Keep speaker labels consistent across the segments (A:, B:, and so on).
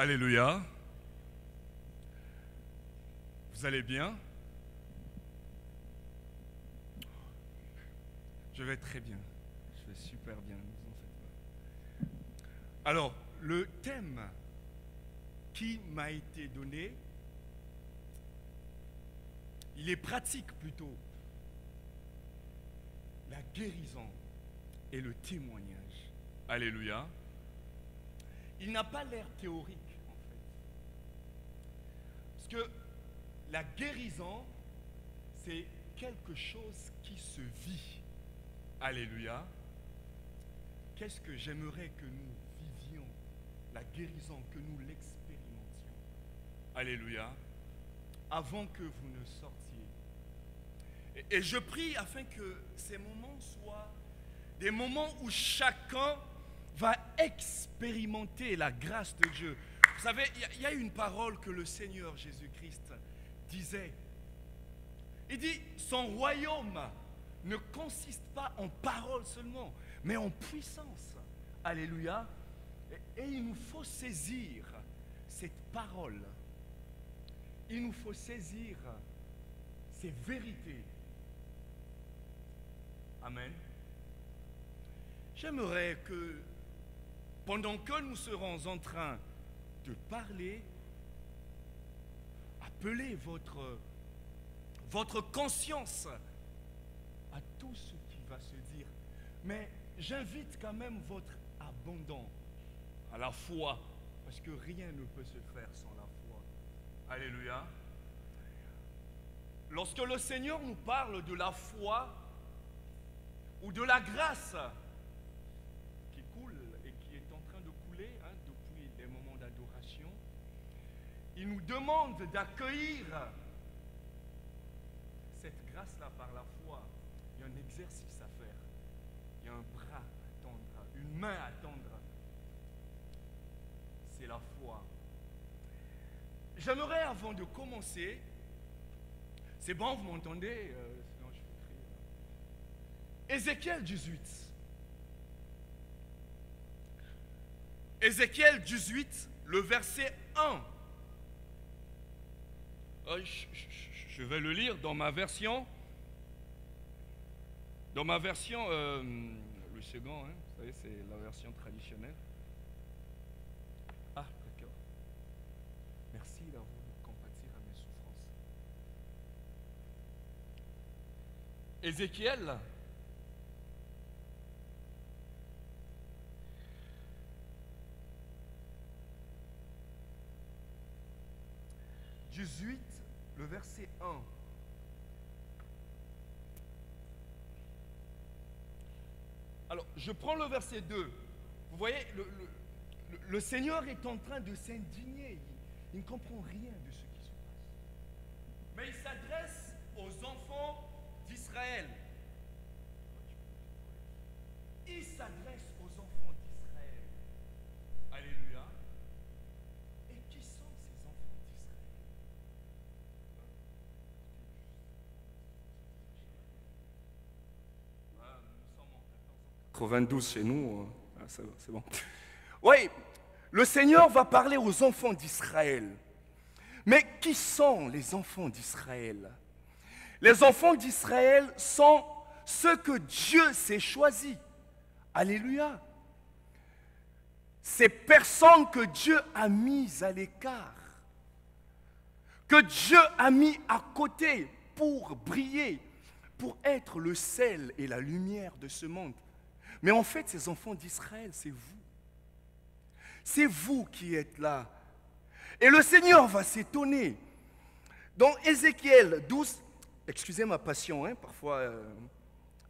A: Alléluia. Vous allez bien? Je vais très bien. Je vais super bien, ne vous en faites pas. Alors, le thème qui m'a été donné, il est pratique plutôt. La guérison et le témoignage. Alléluia. Il n'a pas l'air théorique, en fait. Parce que la guérison, c'est quelque chose qui se vit. Alléluia. Qu'est-ce que j'aimerais que nous vivions, la guérison, que nous l'expérimentions. Alléluia. Avant que vous ne sortiez. Et je prie afin que ces moments soient des moments où chacun va expérimenter la grâce de Dieu. Vous savez, il y a une parole que le Seigneur Jésus-Christ disait. Il dit, son royaume ne consiste pas en paroles seulement, mais en puissance. Alléluia. Et il nous faut saisir cette parole. Il nous faut saisir ces vérités. Amen. J'aimerais que, pendant que nous serons en train de parler, appelez votre conscience à tout ce qui va se dire. Mais j'invite quand même votre abandon à la foi, parce que rien ne peut se faire sans la foi. Alléluia. Lorsque le Seigneur nous parle de la foi ou de la grâce qui coule et qui est en train de couler depuis les moments d'adoration, il nous demande d'accueillir cette grâce-là par la foi. Il y a un exercice à faire. Il y a un bras à tendre, une main à tendre. C'est la foi. J'aimerais, avant de commencer, c'est bon, vous m'entendez? Sinon je vais crier. Ézéchiel 18. Ézéchiel 18, le verset 1. Je vais le lire dans ma version. Dans ma version, le second, vous savez, c'est la version traditionnelle. Ah, d'accord. Merci d'avoir compatir à mes souffrances. Ézéchiel. « 18, le verset 1. Alors, je prends le verset 2. Vous voyez, le Seigneur est en train de s'indigner. Il ne comprend rien de ce qui se passe. Mais il s'adresse aux enfants d'Israël. Il s'adresse aux enfants d'Israël. Alléluia. Et qui sont ces enfants d'Israël? 92 chez nous, c'est bon. Oui, le Seigneur va parler aux enfants d'Israël. Mais qui sont les enfants d'Israël? Les enfants d'Israël sont ceux que Dieu s'est choisis. Alléluia. Ces personnes que Dieu a mises à l'écart, que Dieu a mis à côté pour briller, pour être le sel et la lumière de ce monde. Mais en fait, ces enfants d'Israël, c'est vous. C'est vous qui êtes là. Et le Seigneur va s'étonner. Dans Ézéchiel 12, excusez ma passion, parfois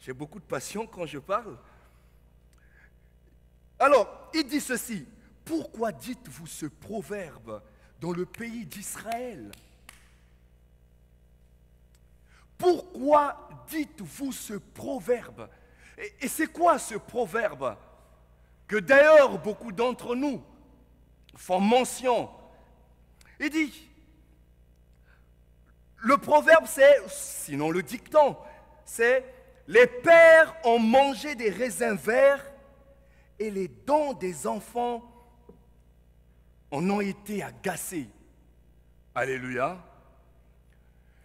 A: j'ai beaucoup de passion quand je parle. Alors, il dit ceci. Pourquoi dites-vous ce proverbe dans le pays d'Israël? Pourquoi dites-vous ce proverbe? Et c'est quoi ce proverbe? Que d'ailleurs beaucoup d'entre nous font mention. Il dit, le proverbe c'est, sinon le dicton, c'est les pères ont mangé des raisins verts et les dents des enfants en ont été agacés. Alléluia.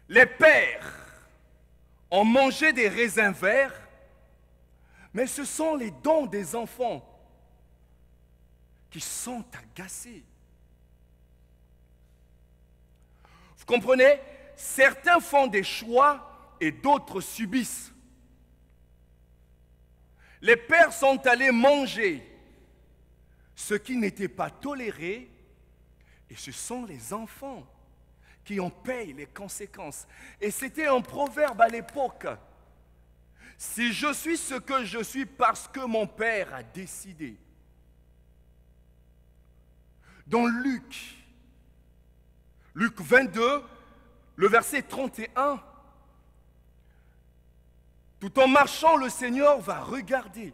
A: Les pères ont mangé des raisins verts, mais ce sont les dents des enfants qui sont agacés. Vous comprenez? Certains font des choix et d'autres subissent. Les pères sont allés manger ce qui n'était pas toléré, et ce sont les enfants qui en payent les conséquences. Et c'était un proverbe à l'époque. Si je suis ce que je suis parce que mon père a décidé. Dans Luc 22, le verset 31, tout en marchant, le Seigneur va regarder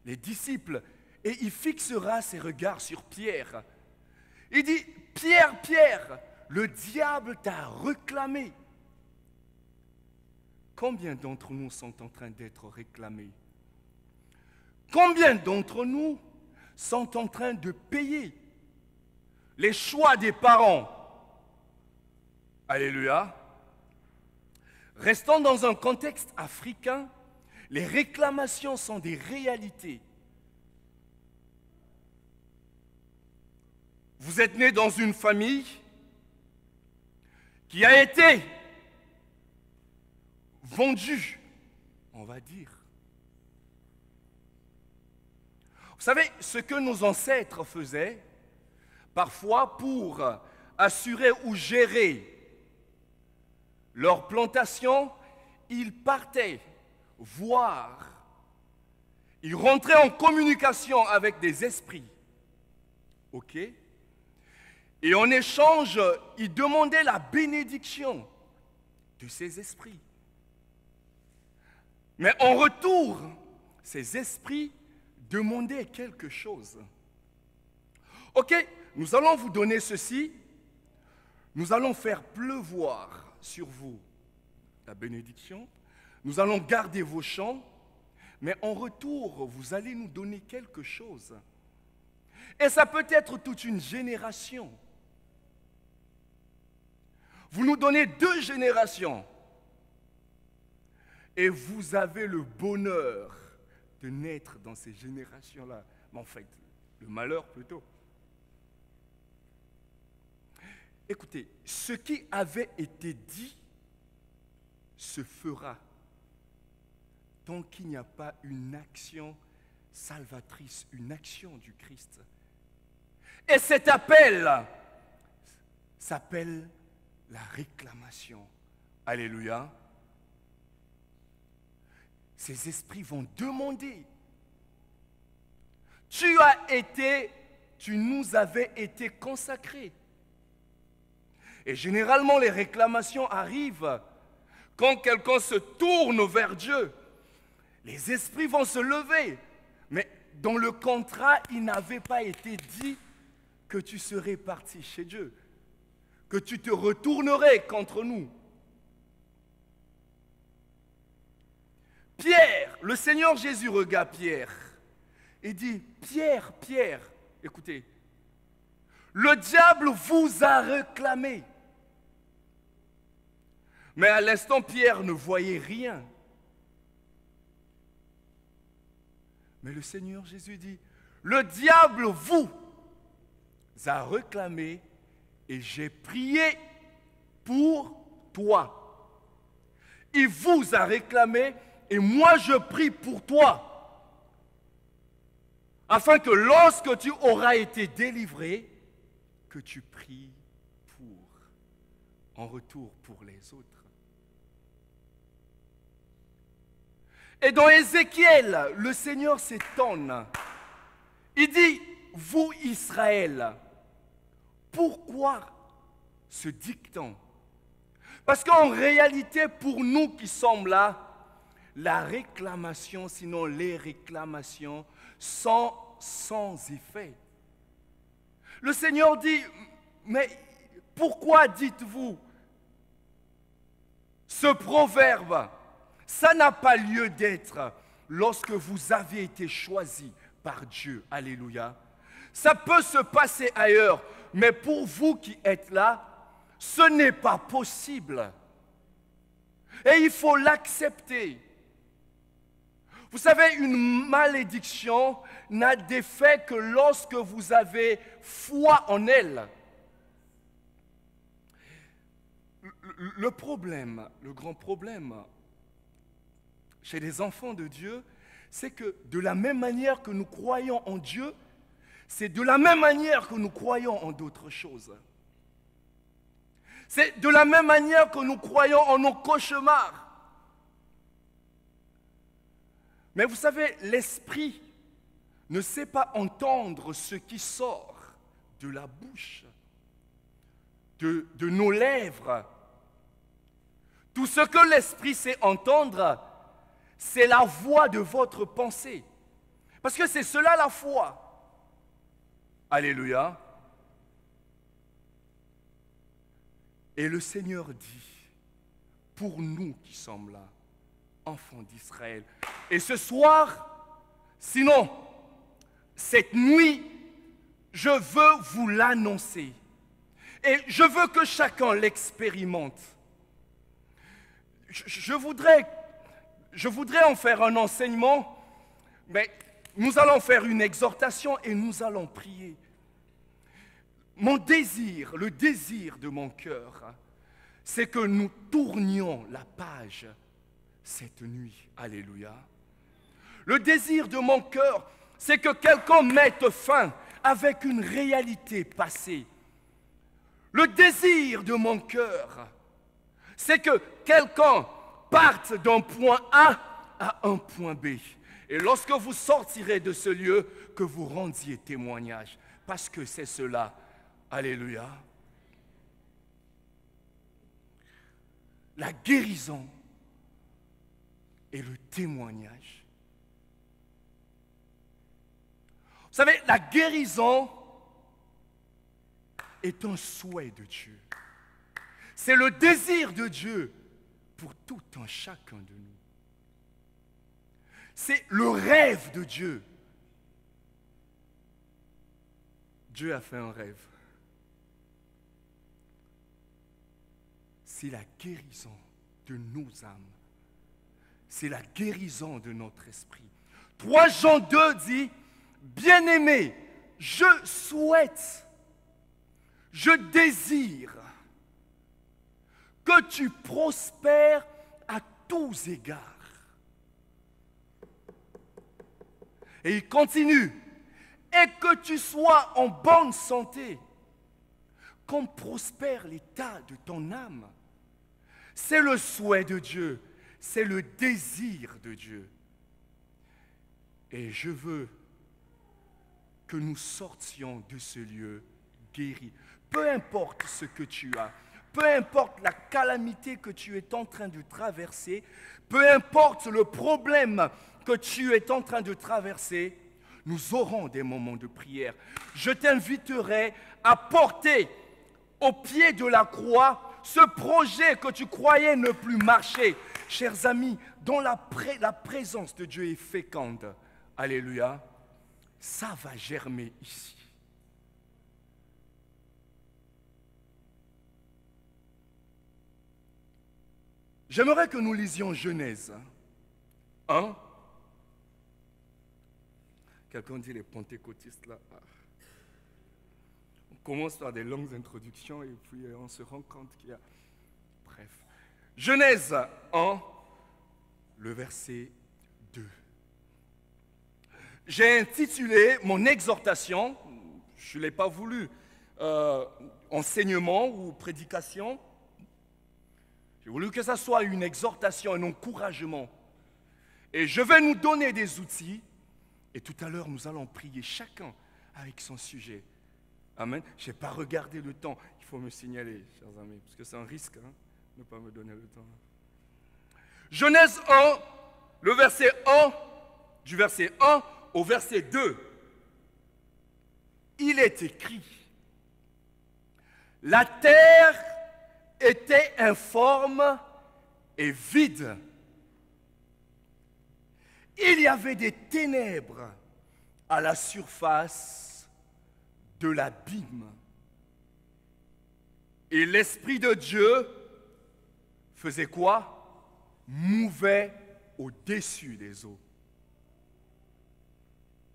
A: les disciples et il fixera ses regards sur Pierre. Il dit, Pierre, Pierre, le diable t'a réclamé. Combien d'entre nous sont en train d'être réclamés? Combien d'entre nous sont en train de payer les choix des parents? Alléluia. Restant dans un contexte africain, les réclamations sont des réalités. Vous êtes né dans une famille qui a été vendue, on va dire. Vous savez, ce que nos ancêtres faisaient, parfois pour assurer ou gérer leur plantation, ils partaient voir, ils rentraient en communication avec des esprits. OK? Et en échange, ils demandaient la bénédiction de ces esprits. Mais en retour, ces esprits demandaient quelque chose. OK, nous allons vous donner ceci. Nous allons faire pleuvoir sur vous la bénédiction. Nous allons garder vos champs. Mais en retour, vous allez nous donner quelque chose. Et ça peut être toute une génération. Vous nous donnez 2 générations. Et vous avez le bonheur de naître dans ces générations-là. Mais en fait, le malheur plutôt. Écoutez, ce qui avait été dit se fera tant qu'il n'y a pas une action salvatrice, une action du Christ. Et cet appel s'appelle la réclamation. Alléluia. Ces esprits vont demander. Tu nous avais été consacrés. Et généralement, les réclamations arrivent quand quelqu'un se tourne vers Dieu. Les esprits vont se lever. Mais dans le contrat, il n'avait pas été dit que tu serais parti chez Dieu, que tu te retournerais contre nous. Pierre, le Seigneur Jésus regarde Pierre et dit, Pierre, Pierre, écoutez, le diable vous a réclamé. Mais à l'instant, Pierre ne voyait rien. Mais le Seigneur Jésus dit, le diable vous a réclamé et j'ai prié pour toi. Il vous a réclamé et moi je prie pour toi. Afin que lorsque tu auras été délivré, que tu pries en retour pour les autres. Et dans Ézéchiel, le Seigneur s'étonne. Il dit, vous Israël, pourquoi ce dicton? Parce qu'en réalité, pour nous qui sommes là, la réclamation, sinon les réclamations, sont sans effet. Le Seigneur dit, mais pourquoi dites-vous ce proverbe? Ça n'a pas lieu d'être lorsque vous avez été choisi par Dieu. Alléluia. Ça peut se passer ailleurs, mais pour vous qui êtes là, ce n'est pas possible. Et il faut l'accepter. Vous savez, une malédiction n'a d'effet que lorsque vous avez foi en elle. Le problème, le grand problème chez les enfants de Dieu, c'est que de la même manière que nous croyons en Dieu, c'est de la même manière que nous croyons en d'autres choses. C'est de la même manière que nous croyons en nos cauchemars. Mais vous savez, l'esprit ne sait pas entendre ce qui sort de la bouche, de nos lèvres. Tout ce que l'esprit sait entendre, c'est la voix de votre pensée. Parce que c'est cela la foi. Alléluia. Et le Seigneur dit, pour nous qui sommes là, enfants d'Israël, et ce soir, sinon, cette nuit, je veux vous l'annoncer. Et je veux que chacun l'expérimente. Je voudrais en faire un enseignement, mais nous allons faire une exhortation et nous allons prier. Mon désir, le désir de mon cœur, c'est que nous tournions la page cette nuit. Alléluia. Le désir de mon cœur, c'est que quelqu'un mette fin avec une réalité passée. Le désir de mon cœur, c'est que quelqu'un parte d'un point A à un point B. Et lorsque vous sortirez de ce lieu, que vous rendiez témoignage. Parce que c'est cela. Alléluia. La guérison et le témoignage. Vous savez, la guérison est un souhait de Dieu. C'est le désir de Dieu pour tout un chacun de nous. C'est le rêve de Dieu. Dieu a fait un rêve. C'est la guérison de nos âmes. C'est la guérison de notre esprit. 3 Jean 2 dit, bien-aimé, je souhaite, je désire que tu prospères à tous égards. Et il continue, et que tu sois en bonne santé, comme prospère l'état de ton âme. C'est le souhait de Dieu, c'est le désir de Dieu. Et je veux que nous sortions de ce lieu guéri. Peu importe ce que tu as, peu importe la calamité que tu es en train de traverser, peu importe le problème que tu es en train de traverser, nous aurons des moments de prière. Je t'inviterai à porter au pied de la croix ce projet que tu croyais ne plus marcher. Chers amis, dont la présence de Dieu est féconde. Alléluia. Ça va germer ici. J'aimerais que nous lisions Genèse 1. Quelqu'un dit les pentecôtistes là. On commence par des longues introductions et puis on se rend compte qu'il y a... Bref. Genèse 1, le verset 2. J'ai intitulé mon exhortation, je ne l'ai pas voulu, enseignement ou prédication. J'ai voulu que ça soit une exhortation, un encouragement. Et je vais nous donner des outils. Et tout à l'heure, nous allons prier chacun avec son sujet. Amen. Je n'ai pas regardé le temps. Il faut me signaler, chers amis, parce que c'est un risque, hein, de ne pas me donner le temps. Genèse 1, le verset 1, du verset 1 au verset 2. Il est écrit, la terre était informe et vide. Il y avait des ténèbres à la surface de l'abîme. Et l'Esprit de Dieu faisait quoi? Mouvait au-dessus des eaux.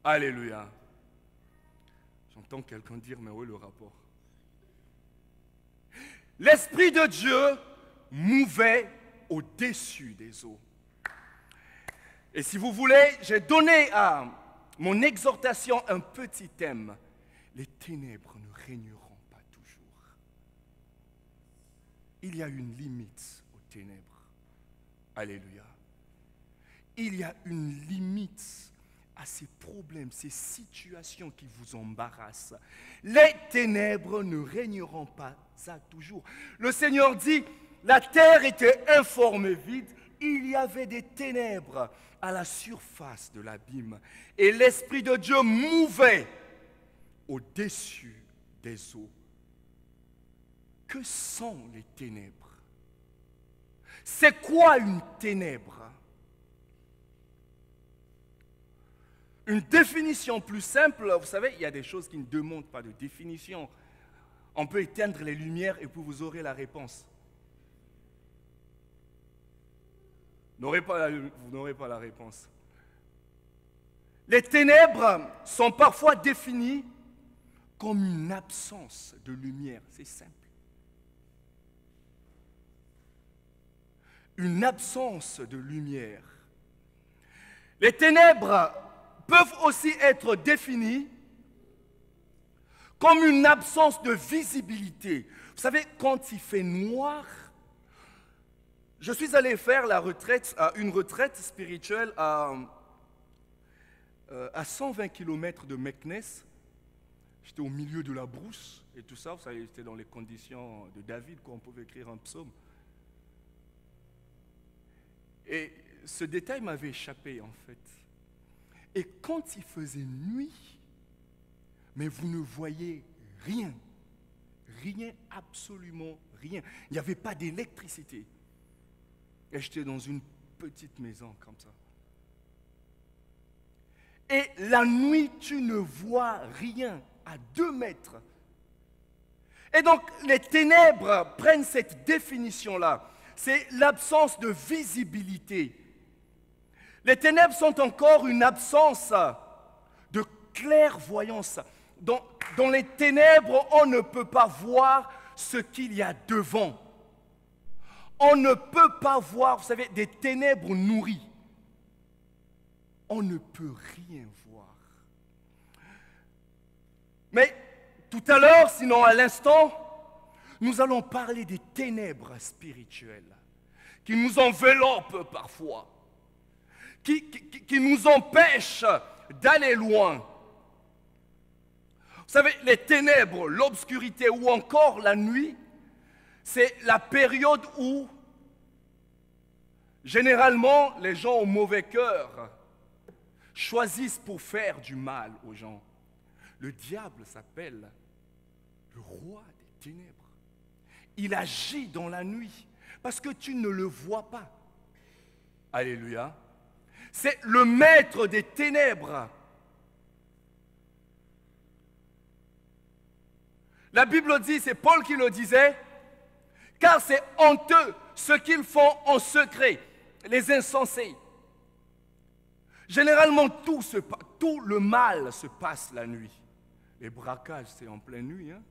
A: Alléluia. J'entends quelqu'un dire, mais où est le rapport? L'Esprit de Dieu mouvait au-dessus des eaux. Et si vous voulez, j'ai donné à mon exhortation un petit thème. Les ténèbres ne régneront pas toujours. Il y a une limite aux ténèbres. Alléluia. Il y a une limite à ces problèmes, ces situations qui vous embarrassent. Les ténèbres ne régneront pas ça toujours. Le Seigneur dit, la terre était informe et vide, il y avait des ténèbres à la surface de l'abîme. Et l'Esprit de Dieu mouvait au-dessus des eaux. Que sont les ténèbres? C'est quoi une ténèbre? Une définition plus simple, vous savez, il y a des choses qui ne demandent pas de définition. On peut éteindre les lumières et puis vous aurez la réponse. Vous n'aurez pas la réponse. Les ténèbres sont parfois définies comme une absence de lumière. C'est simple. Une absence de lumière. Les ténèbres peuvent aussi être définies comme une absence de visibilité. Vous savez, quand il fait noir, je suis allé faire une retraite spirituelle à 120 km de Meknes. J'étais au milieu de la brousse et tout ça. Vous savez, j'étais dans les conditions de David, quand on pouvait écrire un psaume. Et ce détail m'avait échappé, en fait. Et quand il faisait nuit, mais vous ne voyez rien. Rien, absolument rien. Il n'y avait pas d'électricité. Et j'étais dans une petite maison comme ça. Et la nuit, tu ne vois rien à 2 mètres. Et donc, les ténèbres prennent cette définition-là. C'est l'absence de visibilité. Les ténèbres sont encore une absence de clairvoyance. Dans les ténèbres, on ne peut pas voir ce qu'il y a devant. On ne peut pas voir, vous savez, des ténèbres nourries. On ne peut rien voir. Mais tout à l'heure, sinon à l'instant, nous allons parler des ténèbres spirituelles qui nous enveloppent parfois, qui nous empêchent d'aller loin. Vous savez, les ténèbres, l'obscurité ou encore la nuit, c'est la période où, généralement, les gens au mauvais cœur choisissent pour faire du mal aux gens. Le diable s'appelle le roi des ténèbres. Il agit dans la nuit parce que tu ne le vois pas. Alléluia. C'est le maître des ténèbres. La Bible dit, c'est Paul qui le disait, car c'est honteux ce qu'ils font en secret, les insensés. Généralement, tout le mal se passe la nuit. Les braquages, c'est en pleine nuit. Hein?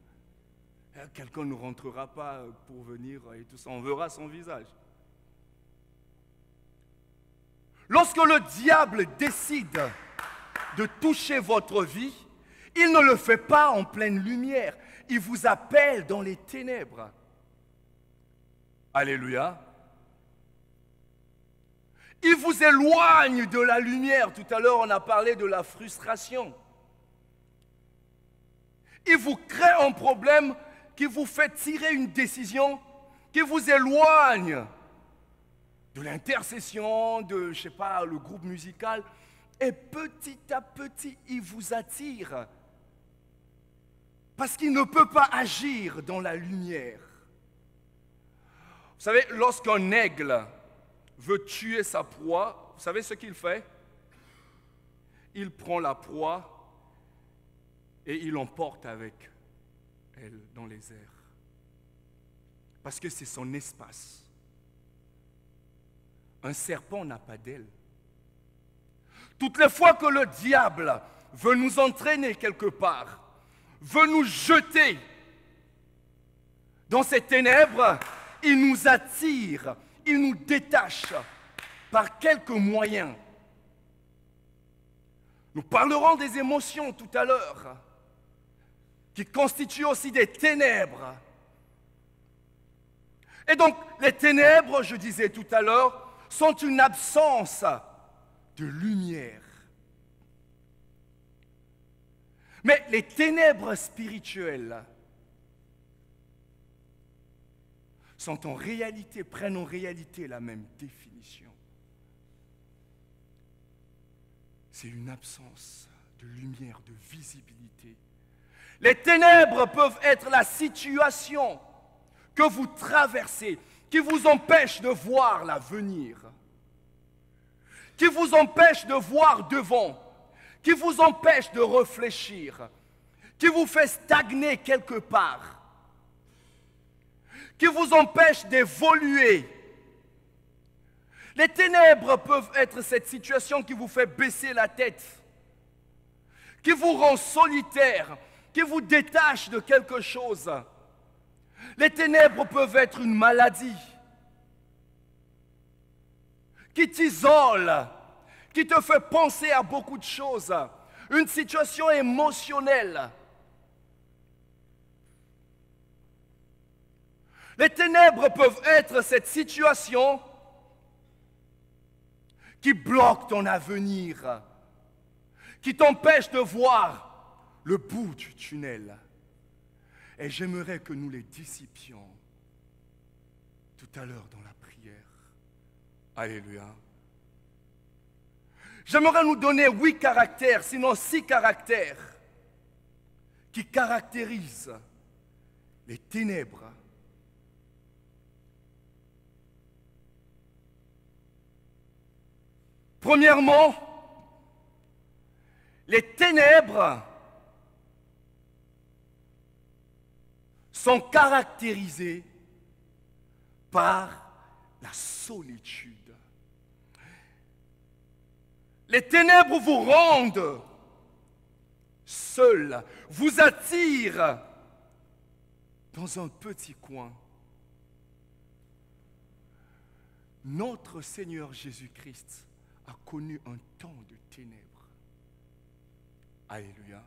A: Quelqu'un ne rentrera pas pour venir et tout ça. On verra son visage. Lorsque le diable décide de toucher votre vie, il ne le fait pas en pleine lumière. Il vous appelle dans les ténèbres. Alléluia. Il vous éloigne de la lumière. Tout à l'heure, on a parlé de la frustration. Il vous crée un problème qui vous fait tirer une décision qui vous éloigne de l'intercession, de, je sais pas, le groupe musical. Et petit à petit, il vous attire. Parce qu'il ne peut pas agir dans la lumière. Vous savez, lorsqu'un aigle veut tuer sa proie, vous savez ce qu'il fait? Il prend la proie et il l'emporte avec elle dans les airs. Parce que c'est son espace. Un serpent n'a pas d'aile. Toutes les fois que le diable veut nous entraîner quelque part, veut nous jeter dans ces ténèbres, il nous attire, il nous détache par quelques moyens. Nous parlerons des émotions tout à l'heure, qui constituent aussi des ténèbres. Et donc, les ténèbres, je disais tout à l'heure, sont une absence de lumière. Mais les ténèbres spirituelles prennent en réalité la même définition. C'est une absence de lumière, de visibilité. Les ténèbres peuvent être la situation que vous traversez, qui vous empêche de voir l'avenir, qui vous empêche de voir devant, qui vous empêche de réfléchir, qui vous fait stagner quelque part, qui vous empêche d'évoluer. Les ténèbres peuvent être cette situation qui vous fait baisser la tête, qui vous rend solitaire, qui vous détache de quelque chose. Les ténèbres peuvent être une maladie qui t'isole, qui te fait penser à beaucoup de choses, une situation émotionnelle. Les ténèbres peuvent être cette situation qui bloque ton avenir, qui t'empêche de voir le bout du tunnel. Et j'aimerais que nous les dissipions tout à l'heure dans la prière. Alléluia. J'aimerais nous donner 8 caractères, sinon 6 caractères, qui caractérisent les ténèbres. Premièrement, les ténèbres sont caractérisées par la solitude. Les ténèbres vous rendent seuls, vous attirent dans un petit coin. Notre Seigneur Jésus-Christ a connu un temps de ténèbres. Alléluia.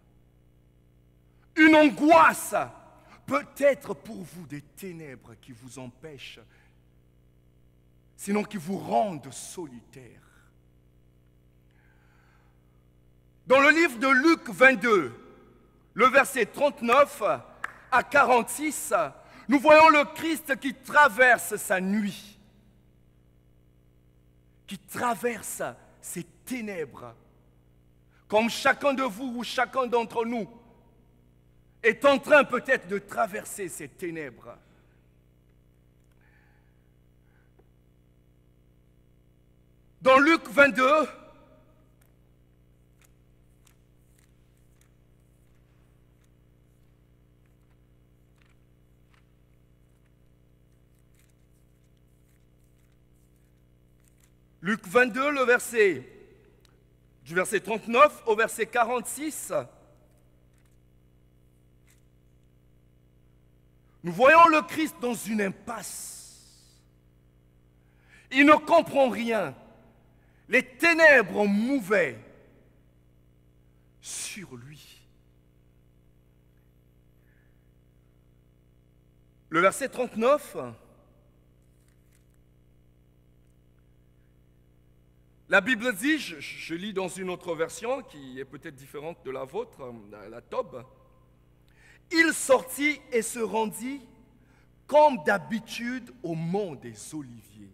A: Une angoisse peut être pour vous des ténèbres qui vous empêchent, sinon qui vous rendent solitaires. Dans le livre de Luc 22, le verset 39 à 46, nous voyons le Christ qui traverse sa nuit, qui traverse ces ténèbres, comme chacun de vous ou chacun d'entre nous est en train peut-être de traverser ces ténèbres. Dans Luc 22, Luc 22, du verset 39 au verset 46, nous voyons le Christ dans une impasse. Il ne comprend rien. Les ténèbres mouvaient sur lui. Le verset 39, la Bible dit, je lis dans une autre version qui est peut-être différente de la vôtre, la Tob. Il sortit et se rendit comme d'habitude au mont des Oliviers.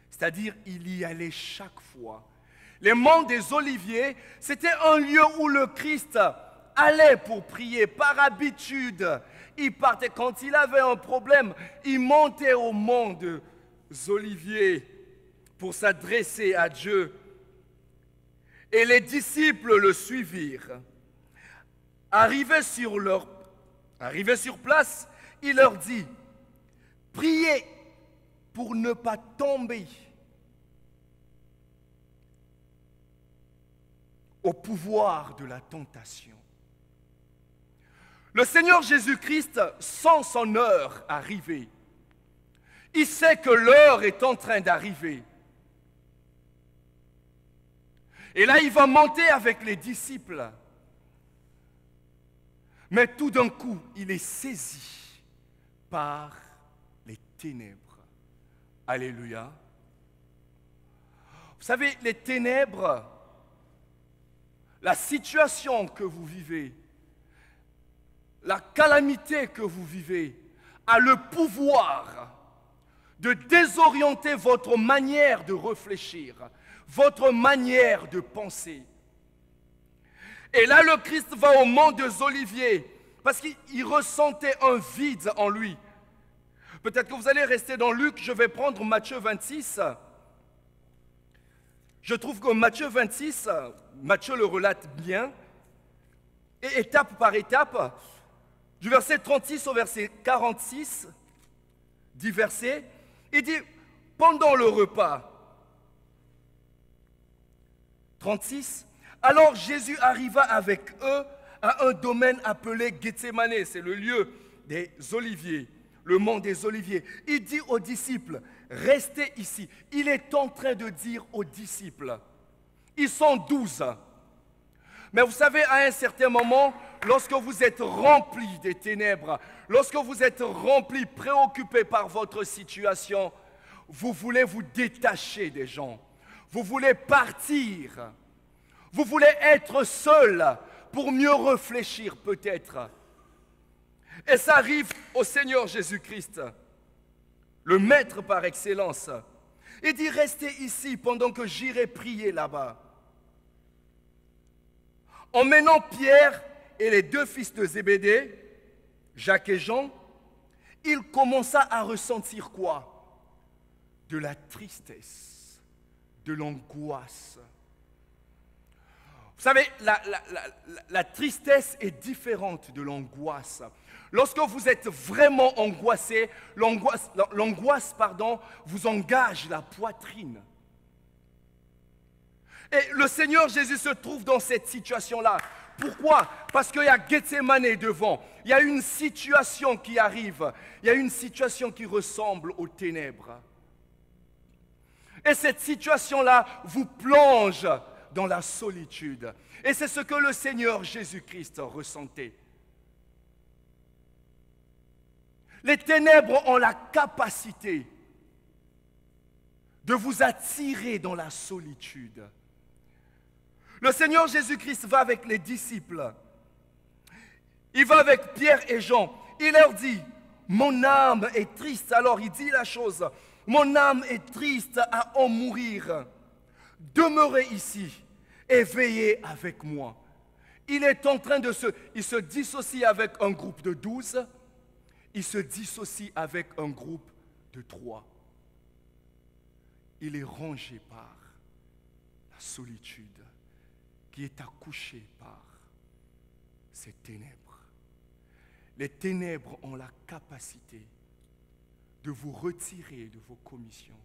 A: C'est-à-dire, il y allait chaque fois. Les monts des Oliviers, c'était un lieu où le Christ allait pour prier par habitude. Il partait quand il avait un problème, il montait au mont des Oliviers pour s'adresser à Dieu. Et les disciples le suivirent.
B: Arrivé sur place, il leur dit, priez pour ne pas tomber au pouvoir de la tentation. Le Seigneur Jésus-Christ sent son heure arriver. Il sait que l'heure est en train d'arriver. Et là, il va monter avec les disciples. Mais tout d'un coup, il est saisi par les ténèbres. Alléluia. Vous savez, les ténèbres, la situation que vous vivez, la calamité que vous vivez, a le pouvoir de désorienter votre manière de réfléchir, votre manière de penser. Et là, le Christ va au mont des Oliviers parce qu'il ressentait un vide en lui. Peut-être que vous allez rester dans Luc, je vais prendre Matthieu 26. Je trouve que Matthieu 26, Matthieu le relate bien, et étape par étape, du verset 36 au verset 46, 10 versets, il dit, pendant le repas, 36, alors Jésus arriva avec eux à un domaine appelé Gethsémane, c'est le lieu des oliviers, le mont des oliviers. Il dit aux disciples, restez ici. Il est en train de dire aux disciples, ils sont 12. Mais vous savez, à un certain moment, lorsque vous êtes remplis des ténèbres, lorsque vous êtes remplis, préoccupés par votre situation, vous voulez vous détacher des gens. Vous voulez partir. Vous voulez être seul pour mieux réfléchir peut-être. Et ça arrive au Seigneur Jésus-Christ, le maître par excellence. Il dit, restez ici pendant que j'irai prier là-bas. Emmenant Pierre et les deux fils de Zébédée, Jacques et Jean, il commença à ressentir quoi? De la tristesse, de l'angoisse. Vous savez, la tristesse est différente de l'angoisse. Lorsque vous êtes vraiment angoissé, l'angoisse, vous engage la poitrine. Et le Seigneur Jésus se trouve dans cette situation-là. Pourquoi? Parce qu'il y a Gethsémane devant. Il y a une situation qui arrive. Il y a une situation qui ressemble aux ténèbres. Et cette situation-là vous plonge dans la solitude. Et c'est ce que le Seigneur Jésus-Christ ressentait. Les ténèbres ont la capacité de vous attirer dans la solitude. Le Seigneur Jésus-Christ va avec les disciples. Il va avec Pierre et Jean. Il leur dit, mon âme est triste. Alors il dit la chose, mon âme est triste à en mourir. Demeurez ici et veillez avec moi. Il est en train il se dissocie avec un groupe de 12. Il se dissocie avec un groupe de 3. Il est rongé par la solitude qui est accouchée par ces ténèbres. Les ténèbres ont la capacité de vous retirer de vos commissions,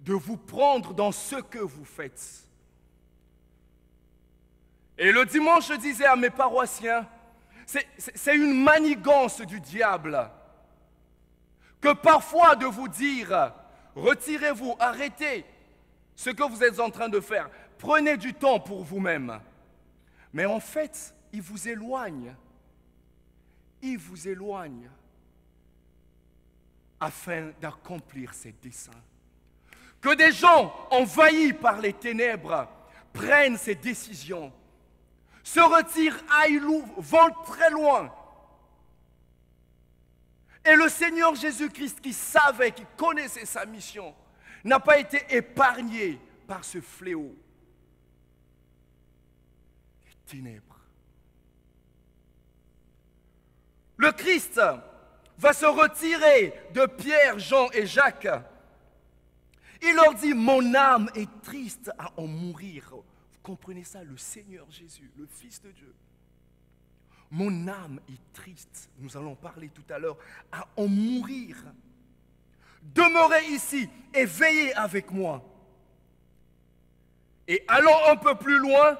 B: de vous prendre dans ce que vous faites. Et le dimanche, je disais à mes paroissiens, c'est une manigance du diable que parfois de vous dire, retirez-vous, arrêtez ce que vous êtes en train de faire, prenez du temps pour vous-même. Mais en fait, il vous éloigne afin d'accomplir ses desseins. Que des gens envahis par les ténèbres prennent ces décisions, se retirent, vont très loin. Et le Seigneur Jésus-Christ, qui savait, qui connaissait sa mission, n'a pas été épargné par ce fléau. Les ténèbres. Le Christ va se retirer de Pierre, Jean et Jacques. Il leur dit, mon âme est triste à en mourir. Vous comprenez ça, le Seigneur Jésus, le Fils de Dieu. mon âme est triste, nous allons parler tout à l'heure, à en mourir. Demeurez ici et veillez avec moi. Et allons un peu plus loin,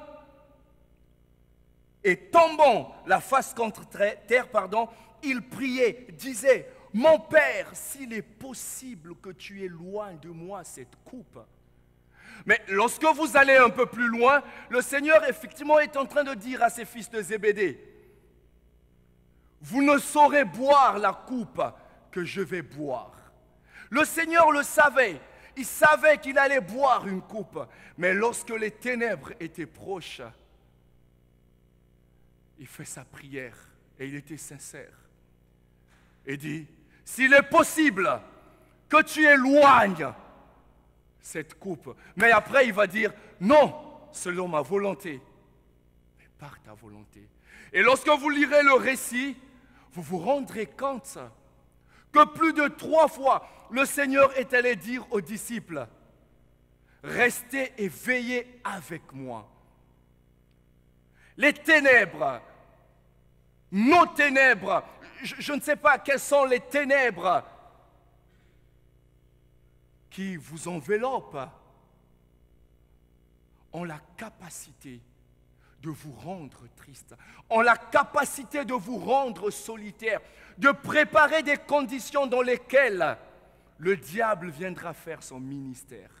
B: et tombant la face contre terre, il priait, disait, mon Père, s'il est possible que tu éloignes de moi cette coupe. Mais lorsque vous allez un peu plus loin, le Seigneur effectivement est en train de dire à ses fils de Zébédée, vous ne saurez boire la coupe que je vais boire. Le Seigneur le savait, il savait qu'il allait boire une coupe, mais lorsque les ténèbres étaient proches, il fait sa prière et il était sincère. Il dit, s'il est possible que tu éloignes cette coupe. Mais après, il va dire, non, selon ma volonté, mais par ta volonté. Et lorsque vous lirez le récit, vous vous rendrez compte que plus de 3 fois, le Seigneur est allé dire aux disciples, restez et veillez avec moi. Les ténèbres, nos ténèbres, je ne sais pas quelles sont les ténèbres qui vous enveloppent, ont la capacité de vous rendre triste, ont la capacité de vous rendre solitaire, de préparer des conditions dans lesquelles le diable viendra faire son ministère.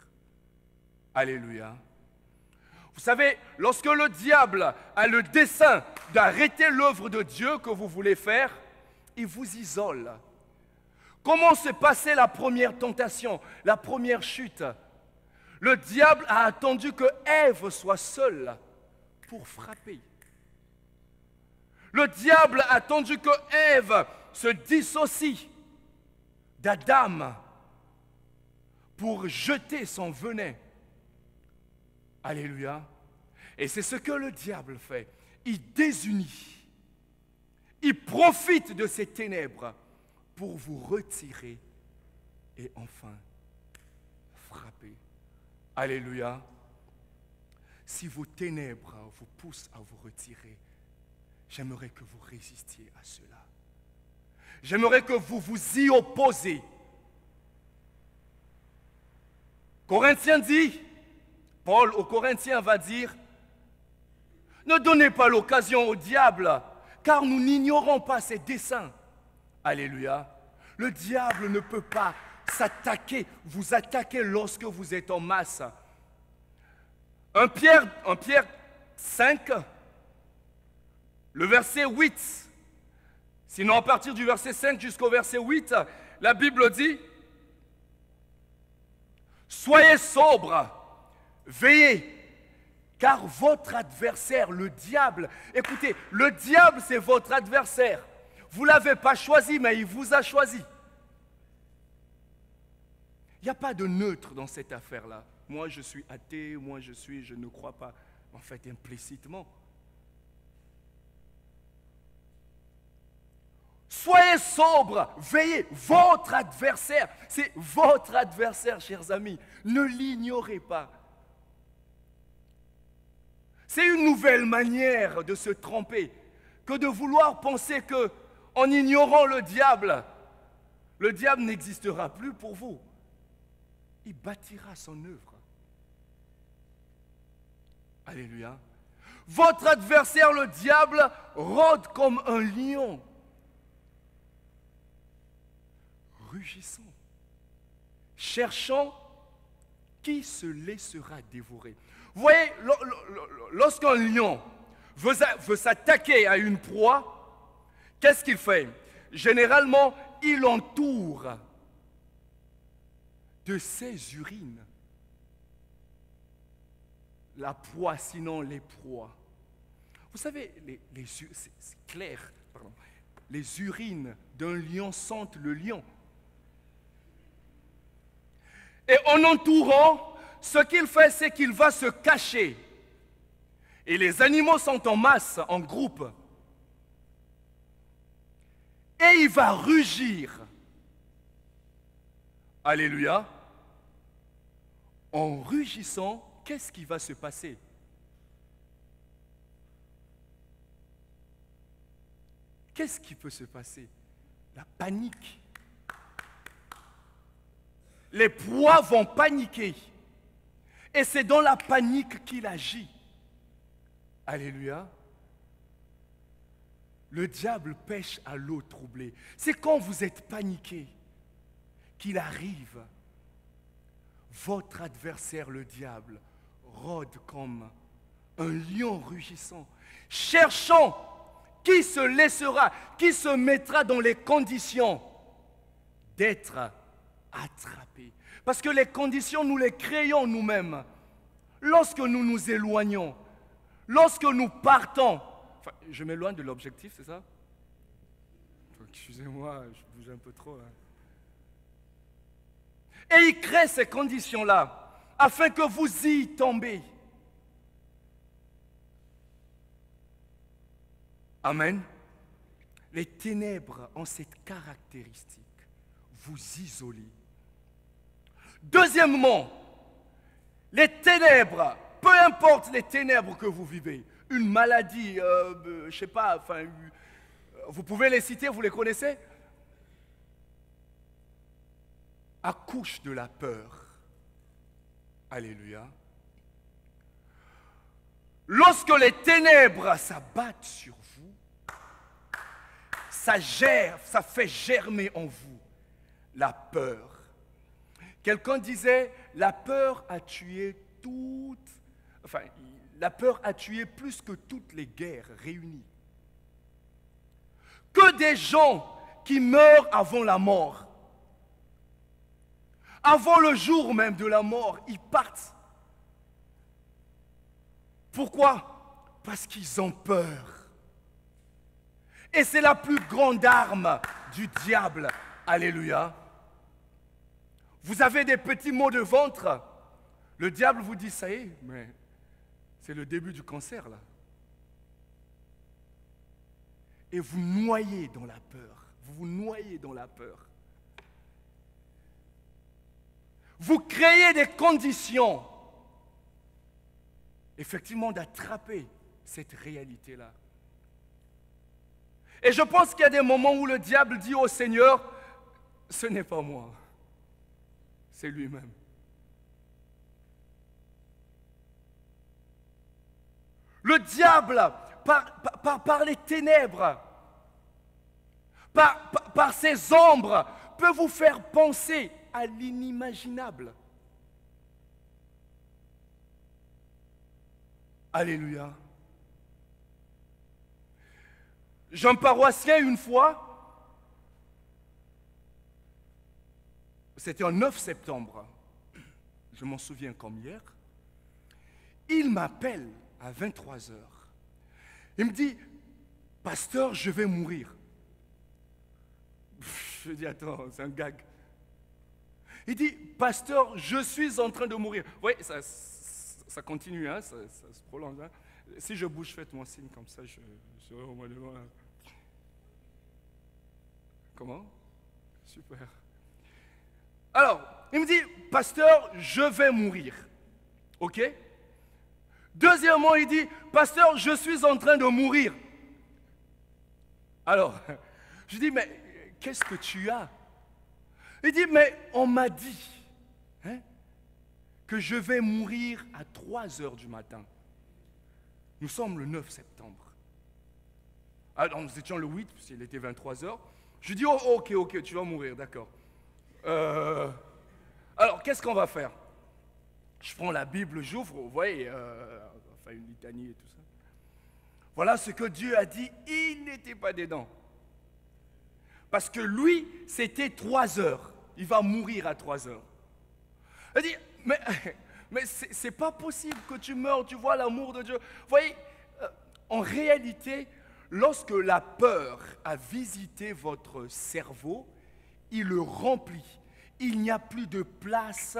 B: Alléluia. Vous savez, lorsque le diable a le dessein d'arrêter l'œuvre de Dieu que vous voulez faire, il vous isole. Comment s'est passée la première tentation, la première chute? Le diable a attendu que Ève soit seule pour frapper. Le diable a attendu que Ève se dissocie d'Adam pour jeter son venin. Alléluia. Et c'est ce que le diable fait. Il désunit. Il profite de ces ténèbres pour vous retirer et enfin frapper. Alléluia. Si vos ténèbres vous poussent à vous retirer, j'aimerais que vous résistiez à cela. J'aimerais que vous vous y opposez. Corinthiens dit, Paul aux Corinthiens va dire, ne donnez pas l'occasion au diable, car nous n'ignorons pas ses desseins. Alléluia. Le diable ne peut pas vous attaquer lorsque vous êtes en masse. 1 Pierre 5, le verset 8. Sinon, à partir du verset 5 jusqu'au verset 8, la Bible dit, soyez sobres, veillez, car votre adversaire, le diable, écoutez, le diable c'est votre adversaire. Vous ne l'avez pas choisi, mais il vous a choisi. Il n'y a pas de neutre dans cette affaire-là. Moi, je suis athée, je ne crois pas. En fait, implicitement. Soyez sobres, veillez. Votre adversaire, c'est votre adversaire, chers amis. Ne l'ignorez pas. C'est une nouvelle manière de se tromper que de vouloir penser que, en ignorant le diable n'existera plus pour vous. Il bâtira son œuvre. Alléluia. Votre adversaire, le diable, rôde comme un lion, rugissant, cherchant qui se laissera dévorer. Vous voyez, lorsqu'un lion veut s'attaquer à une proie, qu'est-ce qu'il fait? Généralement, il entoure de ses urines la proie, sinon les proies. Vous savez, c'est clair, pardon, les urines d'un lion sentent le lion. Et en entourant, ce qu'il fait, c'est qu'il va se cacher. Et les animaux sont en masse, en groupe. Et il va rugir. Alléluia. En rugissant, qu'est-ce qui va se passer? qu'est-ce qui peut se passer? La panique. Les proies vont paniquer. Et c'est dans la panique qu'il agit. Alléluia. Le diable pêche à l'eau troublée. C'est quand vous êtes paniqué qu'il arrive. Votre adversaire, le diable, rôde comme un lion rugissant, cherchant qui se laissera, qui se mettra dans les conditions d'être attrapé. Parce que les conditions, nous les créons nous-mêmes. Lorsque nous nous éloignons, lorsque nous partons, enfin, je m'éloigne de l'objectif, c'est ça? Excusez-moi, je bouge un peu trop. Et il crée ces conditions-là, afin que vous y tombez. Amen. Les ténèbres ont cette caractéristique, vous isoler. Deuxièmement, les ténèbres, peu importe les ténèbres que vous vivez, une maladie, je ne sais pas, enfin, vous pouvez les citer, vous les connaissez? Accouche de la peur. Alléluia. Lorsque les ténèbres s'abattent sur vous, ça fait germer en vous la peur. Quelqu'un disait, la peur a tué la peur a tué plus que toutes les guerres réunies. Que des gens qui meurent avant la mort, avant le jour même de la mort, ils partent. Pourquoi? Parce qu'ils ont peur. Et c'est la plus grande arme du diable. Alléluia. Vous avez des petits maux de ventre. Le diable vous dit, ça y est, mais c'est le début du cancer là. Et vous noyez dans la peur. Vous vous noyez dans la peur. Vous créez des conditions, effectivement, d'attraper cette réalité-là. Et je pense qu'il y a des moments où le diable dit au Seigneur, ce n'est pas moi, c'est lui-même. Le diable, par les ténèbres, par ses ombres, peut vous faire penser à l'inimaginable. Alléluia. J'ai un paroissien une fois, c'était en 9 septembre, je m'en souviens comme hier, il m'appelle à 23 heures. Il me dit, pasteur, je vais mourir. Je dis, attends, c'est un gag. Il dit, pasteur, je suis en train de mourir. Oui, ça continue, hein, ça se prolonge. Hein. Si je bouge, faites-moi signe comme ça, je serai au moins devant. Comment? Super. Alors, il me dit, pasteur, je vais mourir. OK? Deuxièmement, il dit, pasteur, je suis en train de mourir. Alors, je dis, mais qu'est-ce que tu as? Il dit, mais on m'a dit que je vais mourir à 3 heures du matin. Nous sommes le 9 septembre. Alors, nous étions le 8, puisqu'il était 23 heures. Je lui dis, oh, ok, tu vas mourir, d'accord. Alors, qu'est-ce qu'on va faire? Je prends la Bible, j'ouvre, vous voyez, enfin une litanie et tout ça. Voilà ce que Dieu a dit, il n'était pas dedans. Parce que lui, c'était 3 heures. Il va mourir à 3 heures. Il dit, mais c'est pas possible que tu meurs, tu vois l'amour de Dieu. Vous voyez, en réalité, lorsque la peur a visité votre cerveau, il le remplit. Il n'y a plus de place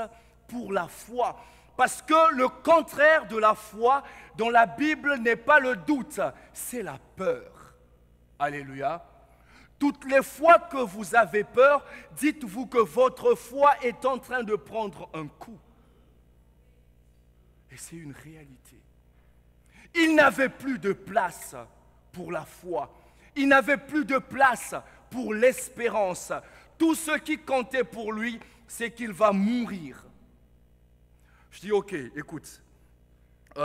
B: pour la foi. Parce que le contraire de la foi dans la Bible n'est pas le doute, c'est la peur. Alléluia. Toutes les fois que vous avez peur, dites-vous que votre foi est en train de prendre un coup. Et c'est une réalité. Il n'avait plus de place pour la foi. Il n'avait plus de place pour l'espérance. Tout ce qui comptait pour lui, c'est qu'il va mourir. Je dis, ok, écoute, je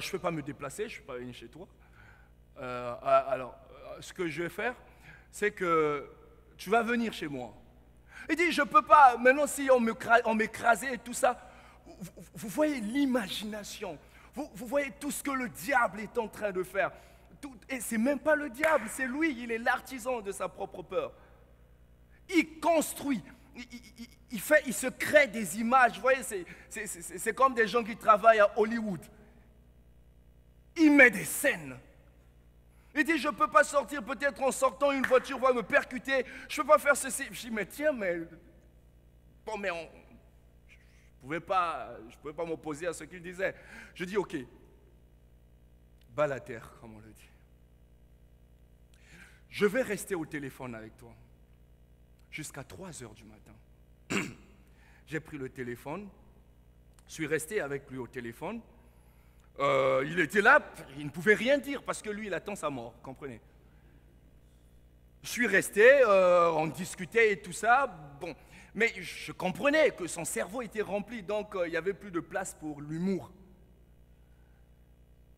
B: ne peux pas me déplacer, je ne suis pas venu chez toi. Alors, ce que je vais faire, c'est que tu vas venir chez moi. Il dit, je ne peux pas, maintenant si on m'écrasait et tout ça, vous voyez l'imagination, vous voyez tout ce que le diable est en train de faire. Et ce n'est même pas le diable, c'est lui, il est l'artisan de sa propre peur. Il construit, il se crée des images, vous voyez, c'est comme des gens qui travaillent à Hollywood. Il met des scènes. Il dit, je ne peux pas sortir, peut-être en sortant, une voiture va me percuter, je ne peux pas faire ceci. Je dis, mais tiens, mais... Bon, mais je ne pouvais pas m'opposer à ce qu'il disait. Je dis, ok, bas la terre, comme on le dit. Je vais rester au téléphone avec toi jusqu'à 3 heures du matin. J'ai pris le téléphone, je suis resté avec lui au téléphone. Il était là, il ne pouvait rien dire parce que lui, il attend sa mort, comprenez. Je suis resté, on discutait et tout ça, bon, mais je comprenais que son cerveau était rempli, donc il n'y avait plus de place pour l'humour.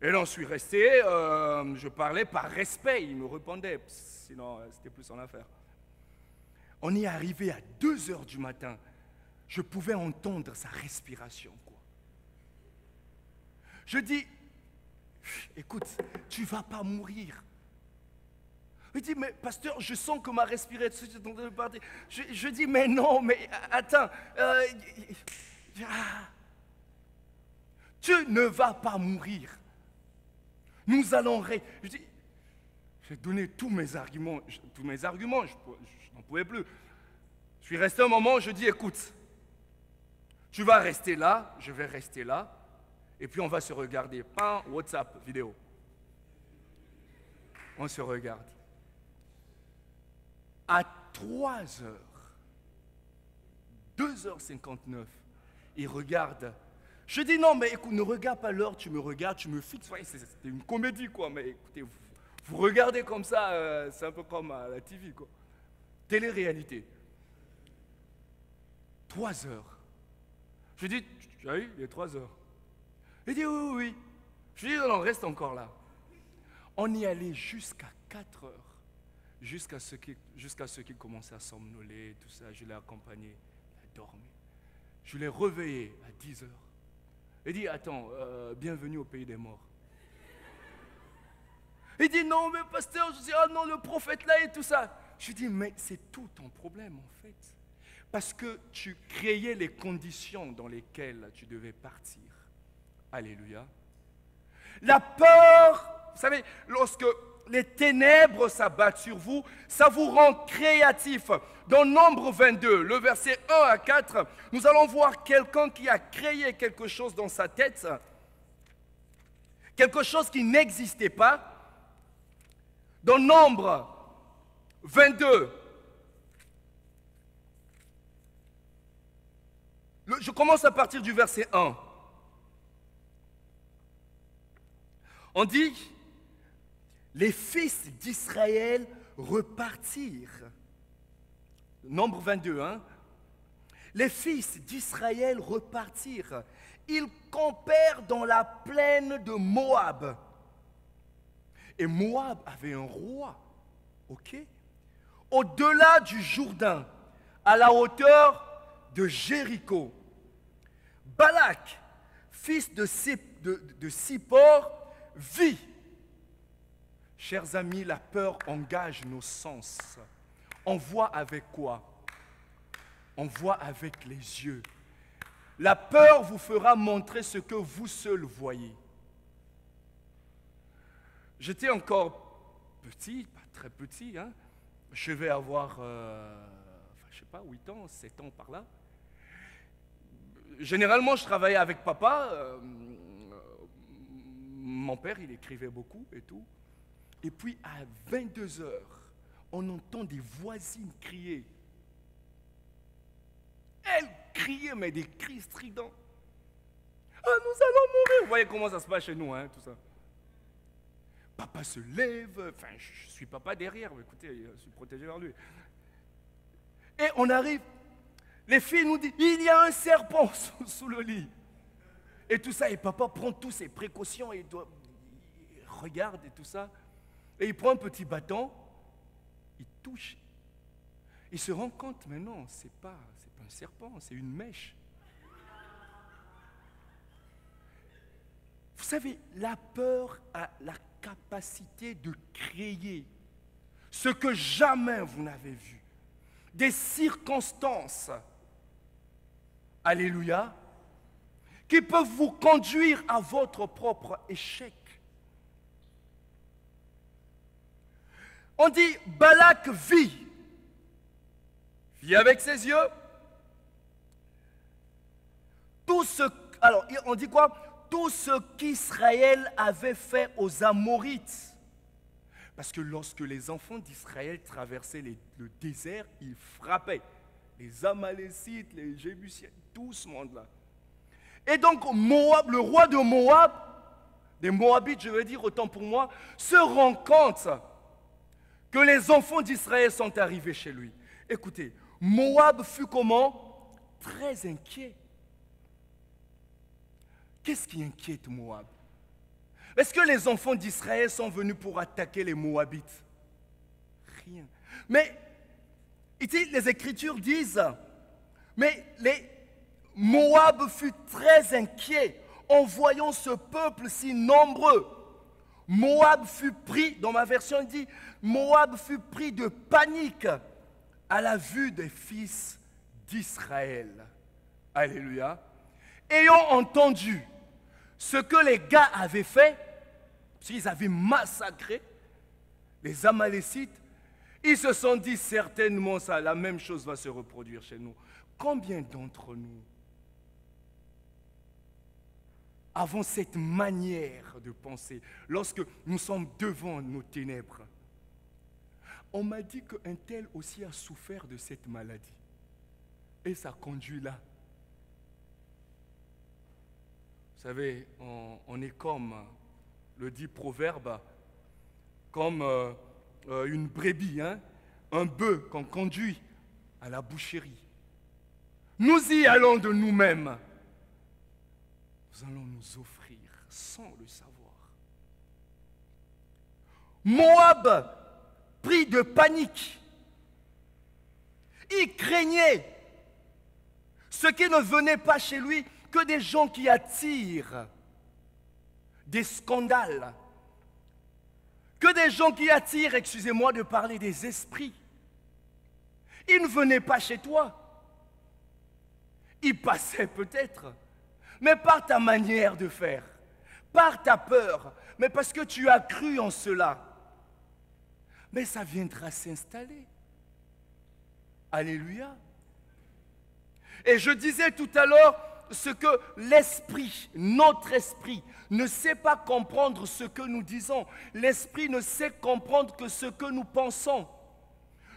B: Et là, je suis resté, je parlais par respect, il me répondait, sinon c'était plus son affaire. On est arrivé à 2 heures du matin, je pouvais entendre sa respiration, quoi. Je dis, écoute, tu ne vas pas mourir. Il dit, mais pasteur, je sens que ma respiration est en train de partir. Je dis, mais non, mais attends. Tu ne vas pas mourir. Nous allons... Je dis, j'ai donné tous mes arguments, je n'en pouvais plus. Je suis resté un moment, je dis, écoute, tu vas rester là, je vais rester là. Et puis on va se regarder, pas WhatsApp, vidéo. On se regarde. À 3 heures, 2h59, il regarde. Je dis non, mais écoute, ne regarde pas l'heure, tu me regardes, tu me fixes. C'était une comédie, quoi. Mais écoutez, vous regardez comme ça, c'est un peu comme à la TV, quoi. Télé-réalité. 3 heures. Je dis, tu as eu, il est 3 heures. Il dit oui, oui, oui. Je dis non, reste encore là. On y allait jusqu'à 4 heures, jusqu'à ce qu'il commençait à somnoler, tout ça. Je l'ai accompagné, il a dormi. Je l'ai réveillé à 10 heures. Il dit, attends, bienvenue au pays des morts. Il dit, non, mais pasteur, je dis, ah non, le prophète là et tout ça. Je dis, mais c'est tout ton problème en fait. Parce que tu créais les conditions dans lesquelles tu devais partir. Alléluia. La peur, vous savez, lorsque les ténèbres s'abattent sur vous, ça vous rend créatif. Dans Nombre 22, le verset 1 à 4, nous allons voir quelqu'un qui a créé quelque chose dans sa tête, quelque chose qui n'existait pas. Dans Nombre 22, je commence à partir du verset 1. On dit, les fils d'Israël repartirent. Nombre 22, hein? Les fils d'Israël repartirent. Ils campèrent dans la plaine de Moab. Et Moab avait un roi, ok? Au-delà du Jourdain, à la hauteur de Jéricho. Balak, fils de Sippor, vit. Chers amis, la peur engage nos sens. On voit avec quoi? On voit avec les yeux. La peur vous fera montrer ce que vous seul voyez. J'étais encore petit, pas très petit, hein. Je vais avoir, je sais pas, 8 ans, 7 ans par là. Généralement, je travaillais avec papa. Mon père, il écrivait beaucoup et tout. Et puis, à 22 heures, on entend des voisines crier. Elles criaient, mais des cris stridents. Ah, nous allons mourir. Vous voyez comment ça se passe chez nous, hein, tout ça. Papa se lève, enfin, je suis papa derrière, mais écoutez, je suis protégé vers lui. Et on arrive, les filles nous disent, il y a un serpent sous le lit. Et tout ça, et papa prend toutes ses précautions, et il regarde et tout ça. Et il prend un petit bâton, il touche. Il se rend compte, mais non, c'est pas un serpent, c'est une mèche. Vous savez, la peur a la capacité de créer ce que jamais vous n'avez vu. Des circonstances, alléluia, qui peuvent vous conduire à votre propre échec. On dit, Balak vit avec ses yeux. Alors, on dit quoi? Tout ce qu'Israël avait fait aux Amorites. Parce que lorsque les enfants d'Israël traversaient le désert, ils frappaient. Les Amalécites, les Jébusiens, tout ce monde-là. Et donc, Moab, le roi de Moab, des Moabites, je veux dire, autant pour moi, se rend compte que les enfants d'Israël sont arrivés chez lui. Écoutez, Moab fut comment? Très inquiet. Qu'est-ce qui inquiète Moab? Est-ce que les enfants d'Israël sont venus pour attaquer les Moabites? Rien. Mais, ici, les Écritures disent, mais les Moab fut très inquiet en voyant ce peuple si nombreux. Moab fut pris, dans ma version il dit, Moab fut pris de panique à la vue des fils d'Israël. Alléluia. Ayant entendu ce que les gars avaient fait, parce qu'ils avaient massacré les Amalécites, ils se sont dit certainement ça, la même chose va se reproduire chez nous. Combien d'entre nous avons cette manière de penser lorsque nous sommes devant nos ténèbres? On m'a dit qu'un tel aussi a souffert de cette maladie. Et ça conduit là. Vous savez, on est comme, le dit Proverbe, comme une brebis, hein, un bœuf qu'on conduit à la boucherie. Nous y allons de nous-mêmes. Nous allons nous offrir sans le savoir. Moab, pris de panique, il craignait ce qui ne venait pas chez lui que des gens qui attirent des scandales, que des gens qui attirent, excusez-moi de parler, des esprits. Ils ne venaient pas chez toi. Ils passaient peut-être, mais par ta manière de faire, par ta peur, mais parce que tu as cru en cela. Mais ça viendra s'installer. Alléluia. Et je disais tout à l'heure, ce que l'esprit, notre esprit, ne sait pas comprendre ce que nous disons. L'esprit ne sait comprendre que ce que nous pensons.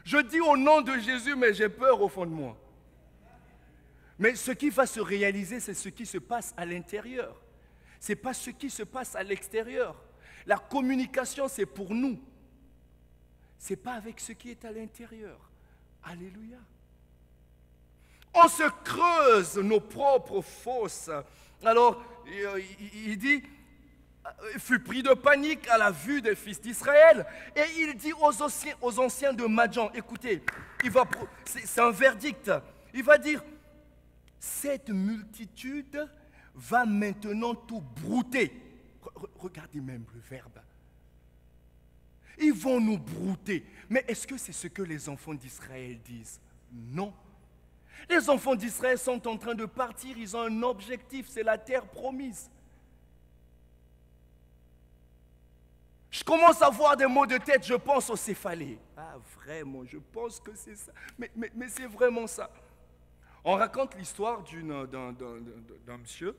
B: Je dis au nom de Jésus, mais j'ai peur au fond de moi. Mais ce qui va se réaliser, c'est ce qui se passe à l'intérieur. Ce n'est pas ce qui se passe à l'extérieur. La communication, c'est pour nous. Ce n'est pas avec ce qui est à l'intérieur. Alléluia. On se creuse nos propres fosses. Alors, il dit, il fut pris de panique à la vue des fils d'Israël. Et il dit aux anciens de Madjan, écoutez, c'est un verdict. Il va dire, cette multitude va maintenant tout brouter. Regardez même le verbe. Ils vont nous brouter. Mais est-ce que c'est ce que les enfants d'Israël disent? Non. Les enfants d'Israël sont en train de partir, ils ont un objectif, c'est la terre promise. Je commence à voir des mots de tête, je pense au céphalée. Ah vraiment, je pense que c'est ça. Mais c'est vraiment ça. On raconte l'histoire d'un monsieur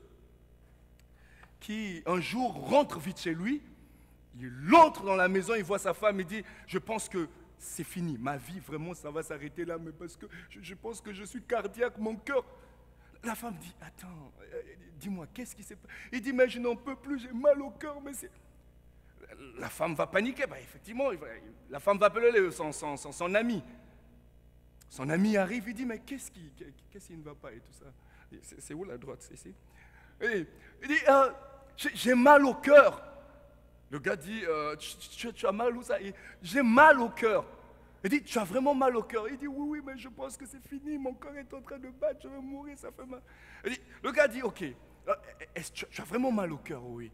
B: qui un jour rentre vite chez lui, il entre dans la maison, il voit sa femme, il dit, je pense que c'est fini, ma vie vraiment ça va s'arrêter là, mais parce que je pense que je suis cardiaque, mon cœur. La femme dit, attends, dis-moi, qu'est-ce qui s'est passé? Il dit, mais je n'en peux plus, j'ai mal au cœur, mais c'est... La femme va paniquer. Ben, effectivement, la femme va appeler son ami. Son ami arrive, il dit, mais qu'est-ce qui ne va pas et tout ça. C'est où la droite? C'est ici. Et il dit, j'ai mal au cœur. Le gars dit, tu as mal où ça? J'ai mal au cœur. Il dit, tu as vraiment mal au cœur? Il dit, oui, mais je pense que c'est fini, mon corps est en train de battre, je vais mourir, ça fait mal. Le gars dit, ok, est-ce que tu as vraiment mal au cœur? Oui.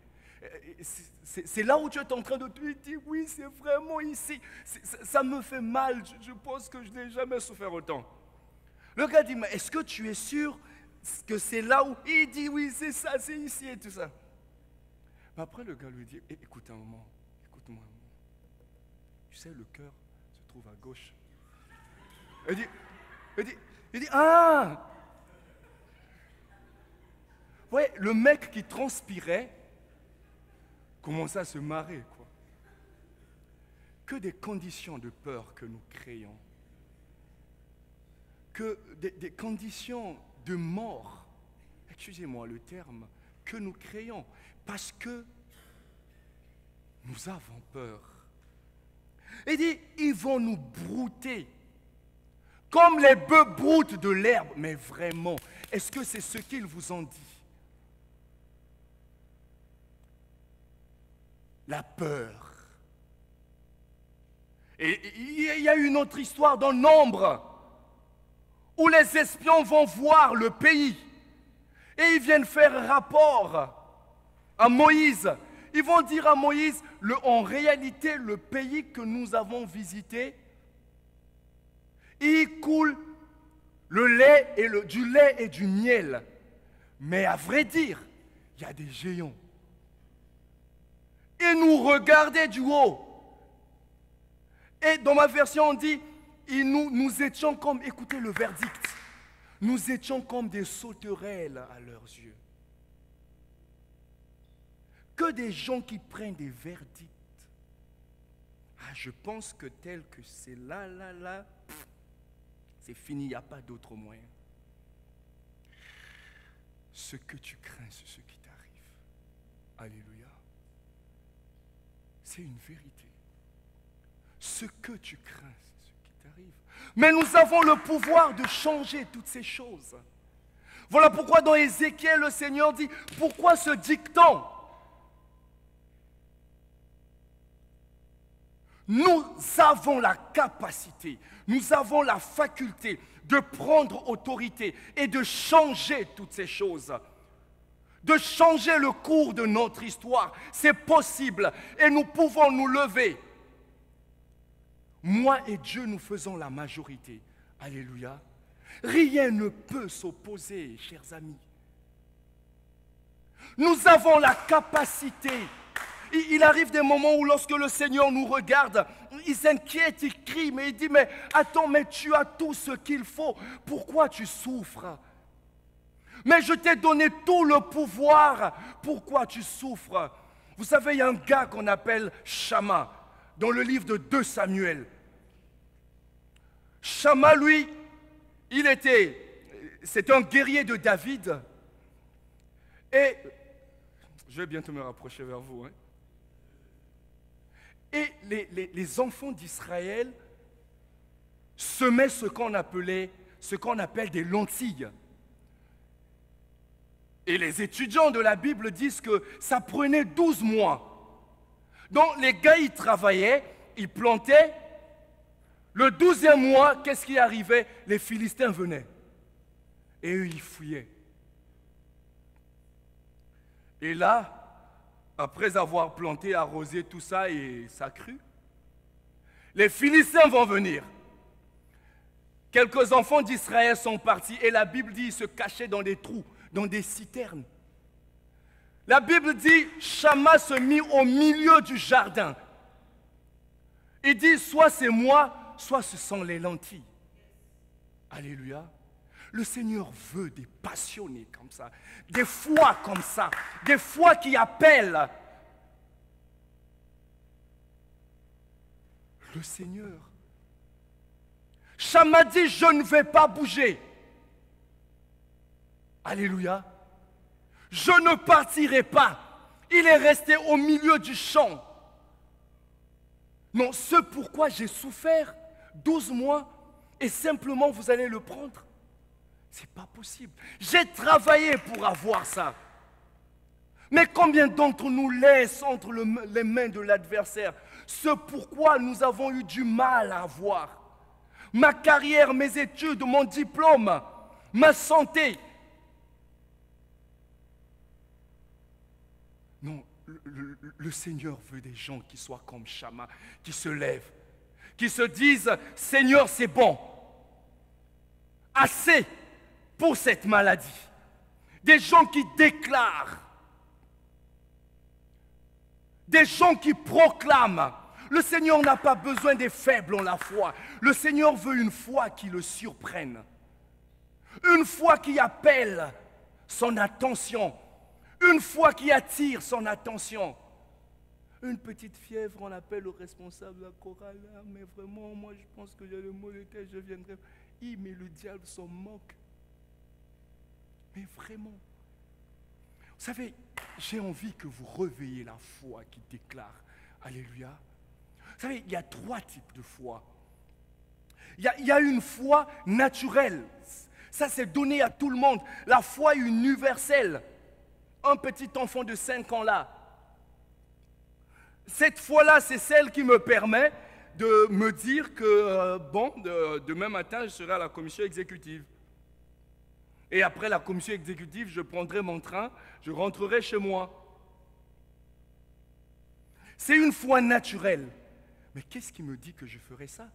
B: C'est là où tu es en train de te dire, oui, c'est vraiment ici. Ça me fait mal, je pense que je n'ai jamais souffert autant. Le gars dit, mais est-ce que tu es sûr que c'est là où... Il dit, oui, c'est ça, c'est ici et tout ça. Mais après, le gars lui dit, écoute un moment, écoute-moi un moment. Tu sais, le cœur se trouve à gauche. Il dit, ah! Ouais, le mec qui transpirait commençait à se marrer, quoi. Que des conditions de peur que nous créons. Que des conditions de mort, excusez-moi le terme, que nous créons. Parce que nous avons peur. Il dit, ils vont nous brouter. Comme les bœufs broutent de l'herbe. Mais vraiment, est-ce que c'est ce qu'ils vous ont dit? La peur. Et il y a une autre histoire dans Nombre, où les espions vont voir le pays. Et ils viennent faire rapport à Moïse. Ils vont dire à Moïse, en réalité, le pays que nous avons visité, il coule du lait et du miel. Mais à vrai dire, il y a des géants. Et nous regardaient du haut. Et dans ma version, on dit, nous étions comme, écoutez le verdict, nous étions comme des sauterelles à leurs yeux. Que des gens qui prennent des verdicts. Ah, je pense que tel que c'est là, c'est fini, il n'y a pas d'autre moyen. Ce que tu crains, c'est ce qui t'arrive. Alléluia. C'est une vérité. Ce que tu crains, c'est ce qui t'arrive. Mais nous avons le pouvoir de changer toutes ces choses. Voilà pourquoi dans Ézéchiel, le Seigneur dit, pourquoi ce dicton? Nous avons la capacité, nous avons la faculté de prendre autorité et de changer toutes ces choses. De changer le cours de notre histoire. C'est possible et nous pouvons nous lever. Moi et Dieu, nous faisons la majorité. Alléluia. Rien ne peut s'opposer, chers amis. Nous avons la capacité. Il arrive des moments où lorsque le Seigneur nous regarde, il s'inquiète, il crie, mais il dit, mais attends, mais tu as tout ce qu'il faut. Pourquoi tu souffres? Mais je t'ai donné tout le pouvoir. Pourquoi tu souffres? Vous savez, il y a un gars qu'on appelle Shama, dans le livre de 2 Samuel. Shama, lui, c'était un guerrier de David. Et, je vais bientôt me rapprocher vers vous. Et les enfants d'Israël semaient ce qu'on appelle des lentilles. Et les étudiants de la Bible disent que ça prenait 12 mois. Donc les gars, ils travaillaient, ils plantaient. Le 12e mois, qu'est-ce qui arrivait? Les Philistins venaient. Et eux, ils fouillaient. Et là, après avoir planté, arrosé tout ça et ça crut, les Philistins vont venir. Quelques enfants d'Israël sont partis et la Bible dit qu'ils se cachaient dans des trous, dans des citernes. La Bible dit, Shama se mit au milieu du jardin. Il dit, soit c'est moi, soit ce sont les lentilles. Alléluia. Le Seigneur veut des passionnés comme ça, des foi comme ça, des foi qui appellent. Le Seigneur. Shama dit, je ne vais pas bouger. Alléluia. Je ne partirai pas. Il est resté au milieu du champ. Non, ce pourquoi j'ai souffert 12 mois et simplement vous allez le prendre. C'est pas possible. J'ai travaillé pour avoir ça. Mais combien d'entre nous laissent entre les mains de l'adversaire ce pourquoi nous avons eu du mal à avoir? Ma carrière, mes études, mon diplôme, ma santé. Non, le Seigneur veut des gens qui soient comme Chama, qui se lèvent, qui se disent, Seigneur, c'est bon. Assez pour cette maladie. Des gens qui déclarent. Des gens qui proclament. Le Seigneur n'a pas besoin des faibles en la foi. Le Seigneur veut une foi qui le surprenne. Une foi qui appelle son attention. Une foi qui attire son attention. Une petite fièvre, on appelle le responsable de la chorale. Ah, mais vraiment, moi je pense que j'ai le mot de tête, je viendrai. Mais le diable s'en moque. Mais vraiment. Vous savez, j'ai envie que vous réveillez la foi qui déclare. Alléluia. Vous savez, il y a 3 types de foi. Il y a une foi naturelle. Ça, c'est donné à tout le monde. La foi universelle. Un petit enfant de 5 ans là. Cette foi-là, c'est celle qui me permet de me dire que, demain matin, je serai à la commission exécutive. Et après la commission exécutive, je prendrai mon train, je rentrerai chez moi. C'est une foi naturelle. Mais qu'est-ce qui me dit que je ferai ça?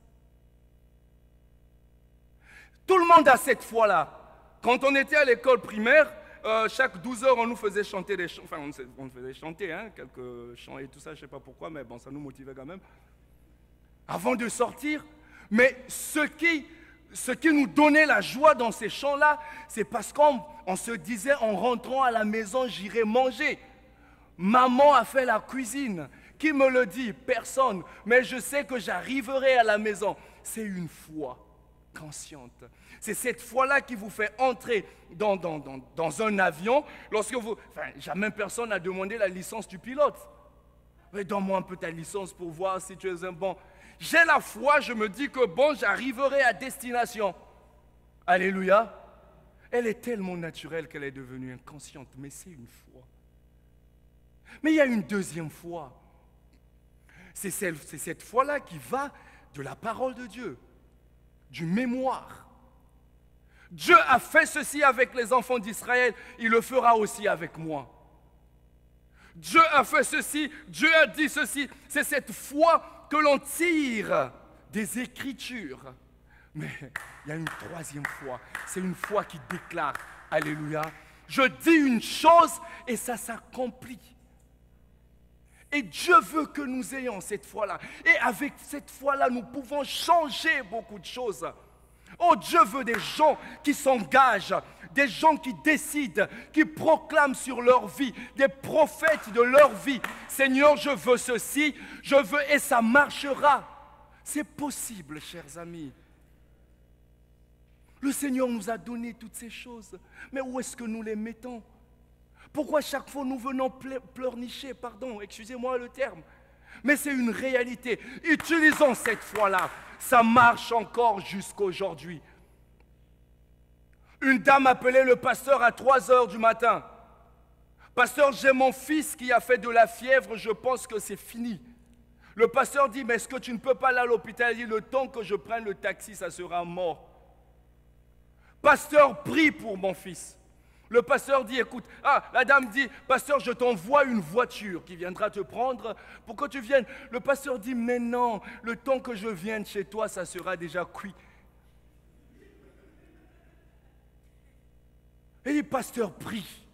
B: Tout le monde a cette foi-là. Quand on était à l'école primaire, chaque 12 heures, on nous faisait chanter des chants. Enfin, on nous faisait chanter, quelques chants et tout ça, je ne sais pas pourquoi, mais bon, ça nous motivait quand même. Avant de sortir, mais ce qui nous donnait la joie dans ces chants-là, c'est parce qu'on se disait, en rentrant à la maison, j'irai manger. Maman a fait la cuisine. Qui me le dit? Personne. Mais je sais que j'arriverai à la maison. C'est une foi consciente. C'est cette foi-là qui vous fait entrer dans un avion. Lorsque vous... Enfin, jamais personne n'a demandé la licence du pilote. Mais donne-moi un peu ta licence pour voir si tu es un bon... J'ai la foi, je me dis que bon, j'arriverai à destination. Alléluia. Elle est tellement naturelle qu'elle est devenue inconsciente, mais c'est une foi. Mais il y a une deuxième foi. C'est cette foi-là qui va de la parole de Dieu, du mémoire. Dieu a fait ceci avec les enfants d'Israël, il le fera aussi avec moi. Dieu a fait ceci, Dieu a dit ceci. C'est cette foi que l'on tire des Écritures. Mais il y a une troisième foi. C'est une foi qui déclare, alléluia, je dis une chose et ça s'accomplit. Et Dieu veut que nous ayons cette foi-là. Et avec cette foi-là, nous pouvons changer beaucoup de choses. Oh, Dieu veut des gens qui s'engagent, des gens qui décident, qui proclament sur leur vie, des prophètes de leur vie. Seigneur, je veux ceci, je veux et ça marchera. C'est possible, chers amis. Le Seigneur nous a donné toutes ces choses. Mais où est-ce que nous les mettons? Pourquoi chaque fois nous venons pleurnicher, pardon, excusez-moi le terme. Mais c'est une réalité. Utilisons cette foi-là. Ça marche encore jusqu'à aujourd'hui. Une dame appelait le pasteur à 3 heures du matin. Pasteur, j'ai mon fils qui a fait de la fièvre, je pense que c'est fini. Le pasteur dit, mais est-ce que tu ne peux pas aller à l'hôpital? Il dit, le temps que je prenne le taxi, ça sera mort. Pasteur, prie pour mon fils. Le pasteur dit, écoute, la dame dit, pasteur, je t'envoie une voiture qui viendra te prendre pour que tu viennes. Le pasteur dit, mais non, le temps que je vienne chez toi, ça sera déjà cuit. Et le pasteur prie.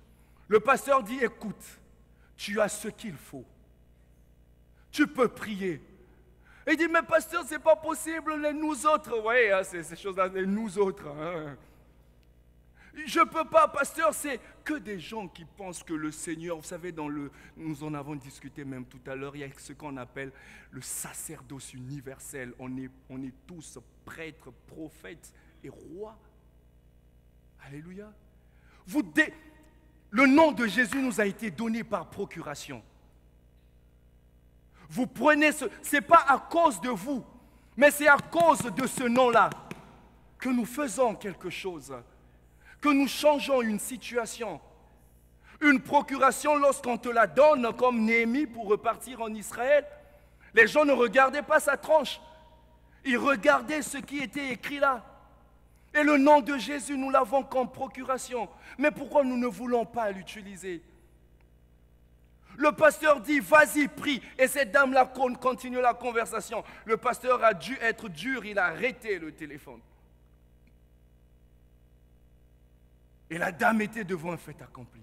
B: Le pasteur dit, écoute, tu as ce qu'il faut. Tu peux prier. Et il dit, mais pasteur, c'est pas possible, les nous autres. Vous voyez, ces choses-là, les nous autres. Je ne peux pas, pasteur, c'est que des gens qui pensent que le Seigneur, vous savez, nous en avons discuté même tout à l'heure, il y a ce qu'on appelle le sacerdoce universel. On est tous prêtres, prophètes et rois. Alléluia. Le nom de Jésus nous a été donné par procuration. Vous prenez ce n'est pas à cause de vous, mais c'est à cause de ce nom-là que nous faisons quelque chose, que nous changeons une situation. Une procuration, lorsqu'on te la donne, comme Néhémie pour repartir en Israël, les gens ne regardaient pas sa tranche. Ils regardaient ce qui était écrit là. Et le nom de Jésus, nous l'avons comme procuration. Mais pourquoi nous ne voulons pas l'utiliser? Le pasteur dit, vas-y, prie. Et cette dame-là continue la conversation. Le pasteur a dû être dur, il a arrêté le téléphone. Et la dame était devant un fait accompli.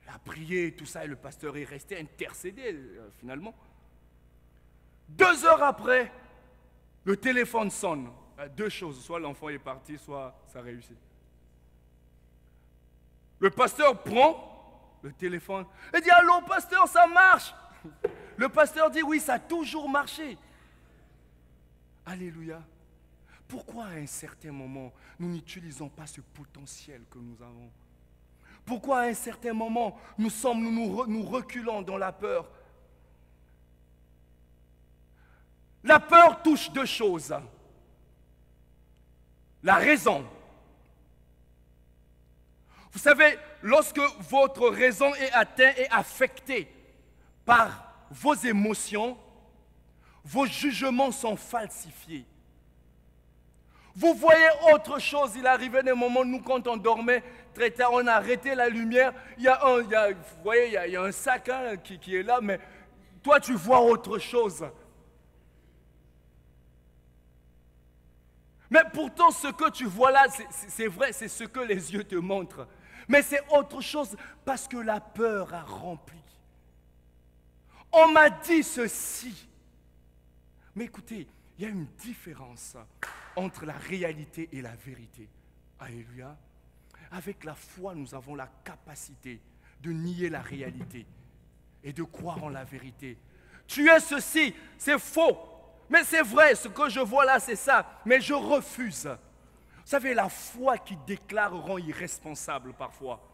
B: Elle a prié, tout ça, et le pasteur est resté intercédé, finalement. 2 heures après, le téléphone sonne. 2 choses, soit l'enfant est parti, soit ça réussit. Le pasteur prend le téléphone et dit, allô pasteur, ça marche. Le pasteur dit, oui, ça a toujours marché. Alléluia. Pourquoi à un certain moment, nous n'utilisons pas ce potentiel que nous avons? Pourquoi à un certain moment, nous reculons dans la peur? La peur touche 2 choses. La raison. Vous savez, lorsque votre raison est atteinte et affectée par vos émotions, vos jugements sont falsifiés. Vous voyez autre chose. Il arrivait des moments, nous, quand on dormait, très tard, on a arrêté la lumière. Vous voyez, il y a un sac qui est là, mais toi, tu vois autre chose. Mais pourtant, ce que tu vois là, c'est vrai, c'est ce que les yeux te montrent. Mais c'est autre chose parce que la peur a rempli. On m'a dit ceci. Mais écoutez, il y a une différence entre la réalité et la vérité. Alléluia. Avec la foi, nous avons la capacité de nier la réalité et de croire en la vérité. Tu es ceci, c'est faux. Mais c'est vrai, ce que je vois là, c'est ça. Mais je refuse. Vous savez, la foi qui déclare rend irresponsable parfois.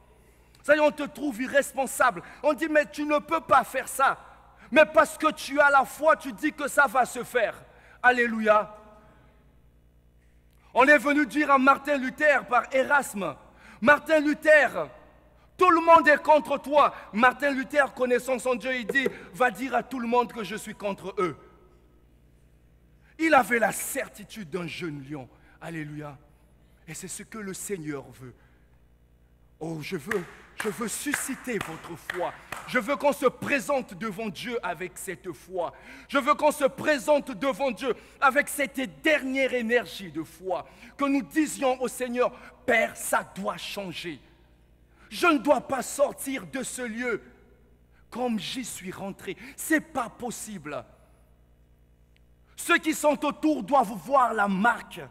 B: Vous savez, on te trouve irresponsable. On dit, mais tu ne peux pas faire ça. Mais parce que tu as la foi, tu dis que ça va se faire. Alléluia. On est venu dire à Martin Luther par Erasme, Martin Luther, tout le monde est contre toi. Martin Luther, connaissant son Dieu, il dit, va dire à tout le monde que je suis contre eux. Il avait la certitude d'un jeune lion. Alléluia. Et c'est ce que le Seigneur veut. Oh, je veux susciter votre foi. Je veux qu'on se présente devant Dieu avec cette foi. Je veux qu'on se présente devant Dieu avec cette dernière énergie de foi. Que nous disions au Seigneur, Père, ça doit changer. Je ne dois pas sortir de ce lieu comme j'y suis rentré. Ce n'est pas possible. Ceux qui sont autour doivent voir la marque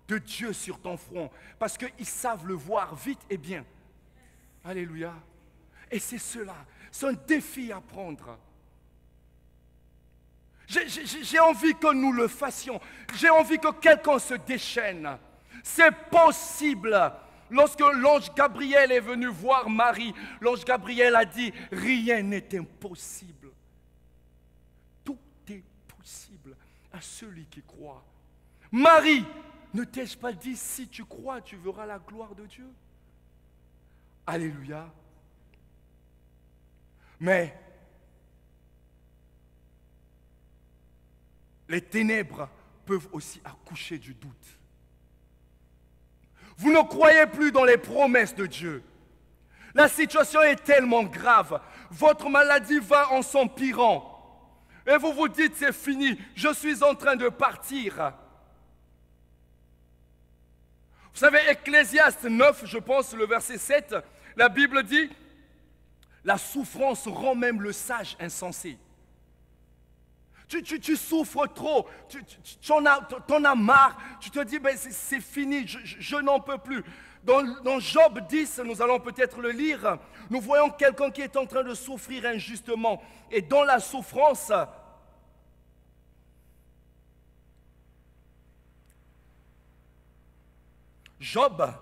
B: de Dieu sur ton front parce qu'ils savent le voir vite et bien. Alléluia. Et c'est cela, c'est un défi à prendre. J'ai envie que nous le fassions. J'ai envie que quelqu'un se déchaîne. C'est possible. Lorsque l'ange Gabriel est venu voir Marie, l'ange Gabriel a dit, rien n'est impossible. Tout est possible à celui qui croit. Marie, ne t'ai-je pas dit, si tu crois, tu verras la gloire de Dieu? Alléluia. Mais les ténèbres peuvent aussi accoucher du doute. Vous ne croyez plus dans les promesses de Dieu. La situation est tellement grave. Votre maladie va en s'empirant. Et vous vous dites, c'est fini, je suis en train de partir. Vous savez, Ecclésiaste 9, je pense, le verset 7, la Bible dit, la souffrance rend même le sage insensé. Tu souffres trop, t'en as marre, tu te dis, ben, c'est fini, je n'en peux plus. Dans Job 10, nous allons peut-être le lire, nous voyons quelqu'un qui est en train de souffrir injustement. Et dans la souffrance, Job,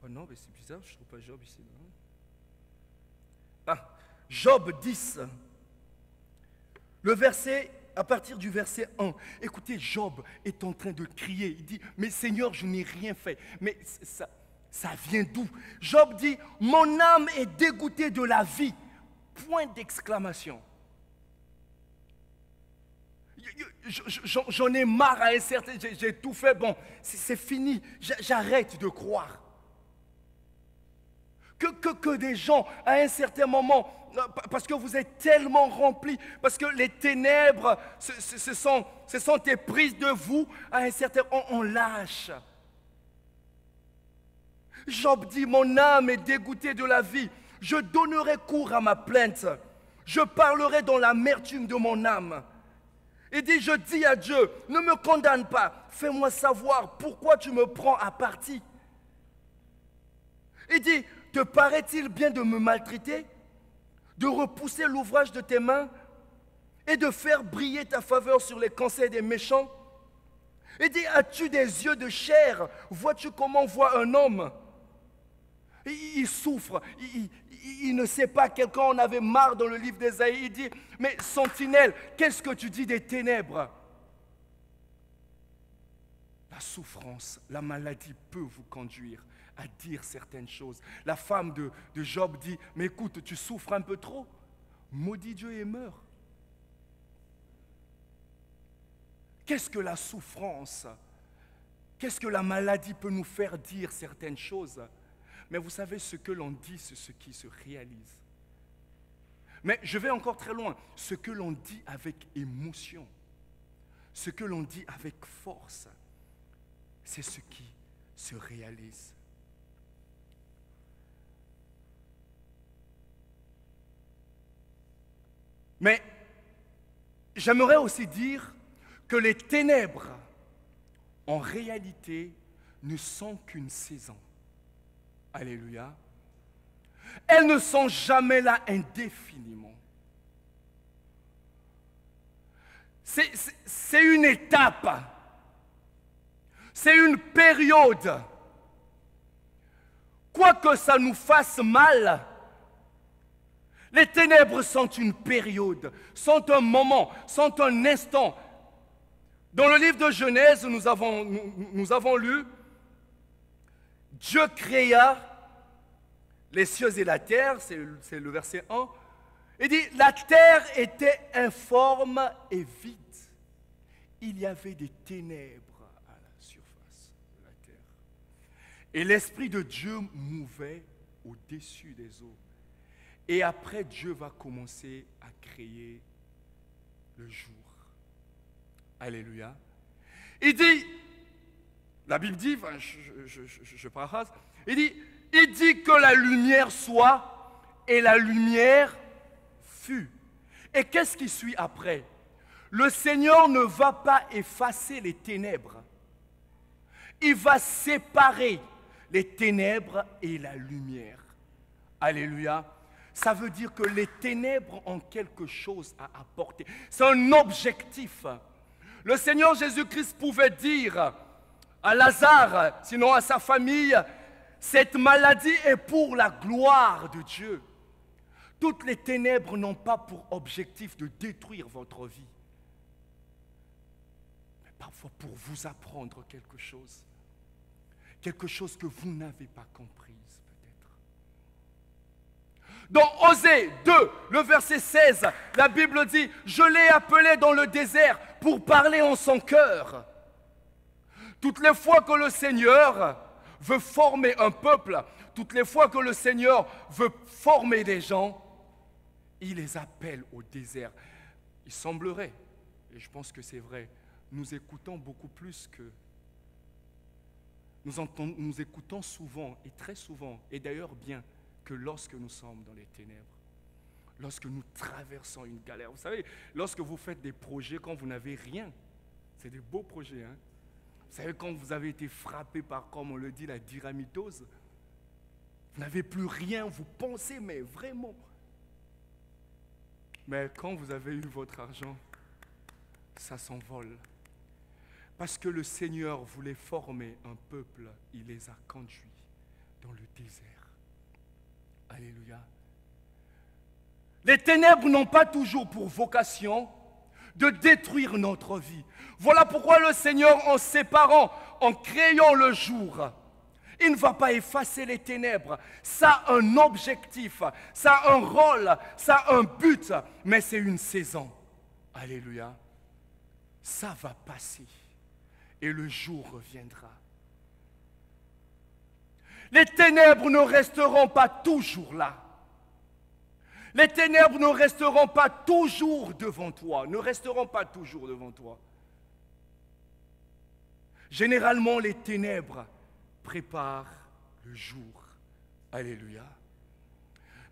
B: Oh non, mais c'est bizarre, je ne trouve pas Job ici. Non. Ah, Job 10, à partir du verset 1. Écoutez, Job est en train de crier. Il dit, mais Seigneur, je n'ai rien fait. Mais ça vient d'où? Job dit, mon âme est dégoûtée de la vie. Point d'exclamation. J'en ai marre à un certain... J'ai tout fait, bon, c'est fini. J'arrête de croire. Que des gens, à un certain moment, parce que vous êtes tellement remplis, parce que les ténèbres se sont éprises de vous, à un certain moment, on lâche. Job dit, mon âme est dégoûtée de la vie. Je donnerai cours à ma plainte. Je parlerai dans l'amertume de mon âme. Il dit, je dis à Dieu, ne me condamne pas. Fais-moi savoir pourquoi tu me prends à partie. Il dit, te paraît-il bien de me maltraiter, de repousser l'ouvrage de tes mains et de faire briller ta faveur sur les conseils des méchants? Il dit, as-tu des yeux de chair? Vois-tu comment voit un homme? Il souffre, il ne sait pas. Quelqu'un en avait marre dans le livre d'Ésaïe. Il dit, mais sentinelle, qu'est-ce que tu dis des ténèbres? La souffrance, la maladie peut vous conduire à dire certaines choses. La femme de Job dit, mais écoute, tu souffres un peu trop. Maudis Dieu et meurs. Qu'est-ce que la souffrance? Qu'est-ce que la maladie peut nous faire dire certaines choses? Mais vous savez, ce que l'on dit, c'est ce qui se réalise. Mais je vais encore très loin. Ce que l'on dit avec émotion, ce que l'on dit avec force, c'est ce qui se réalise. Mais j'aimerais aussi dire que les ténèbres, en réalité, ne sont qu'une saison. Alléluia. Elles ne sont jamais là indéfiniment. C'est une étape. C'est une période. Quoi que ça nous fasse mal, les ténèbres sont une période, sont un moment, sont un instant. Dans le livre de Genèse, nous avons lu, Dieu créa les cieux et la terre, c'est le verset 1. Il dit, la terre était informe et vide. Il y avait des ténèbres à la surface de la terre. Et l'Esprit de Dieu mouvait au-dessus des eaux. Et après, Dieu va commencer à créer le jour. Alléluia. Il dit, la Bible dit, enfin, je paraphrase, il dit que la lumière soit, et la lumière fut. Et qu'est-ce qui suit après? Le Seigneur ne va pas effacer les ténèbres. Il va séparer les ténèbres et la lumière. Alléluia. Ça veut dire que les ténèbres ont quelque chose à apporter. C'est un objectif. Le Seigneur Jésus-Christ pouvait dire à Lazare, sinon à sa famille, cette maladie est pour la gloire de Dieu. Toutes les ténèbres n'ont pas pour objectif de détruire votre vie, mais parfois pour vous apprendre quelque chose que vous n'avez pas comprise peut-être. Dans Osée 2, le verset 16, la Bible dit, je l'ai appelé dans le désert pour parler en son cœur. Toutes les fois que le Seigneur veut former un peuple, toutes les fois que le Seigneur veut former des gens, il les appelle au désert. Il semblerait, et je pense que c'est vrai, nous écoutons beaucoup plus que... Nous écoutons souvent, et très souvent, et d'ailleurs bien, que lorsque nous sommes dans les ténèbres, lorsque nous traversons une galère. Vous savez, lorsque vous faites des projets quand vous n'avez rien, c'est des beaux projets, hein? Vous savez, quand vous avez été frappé par, comme on le dit, la dynamitose, vous n'avez plus rien, vous pensez, mais vraiment. Mais quand vous avez eu votre argent, ça s'envole. Parce que le Seigneur voulait former un peuple, il les a conduits dans le désert. Alléluia. Les ténèbres n'ont pas toujours pour vocation de détruire notre vie. Voilà pourquoi le Seigneur, en séparant, en créant le jour, il ne va pas effacer les ténèbres. Ça a un objectif, ça a un rôle, ça a un but, mais c'est une saison. Alléluia. Ça va passer et le jour reviendra. Les ténèbres ne resteront pas toujours là. Les ténèbres ne resteront pas toujours devant toi, ne resteront pas toujours devant toi. Généralement, les ténèbres préparent le jour. Alléluia.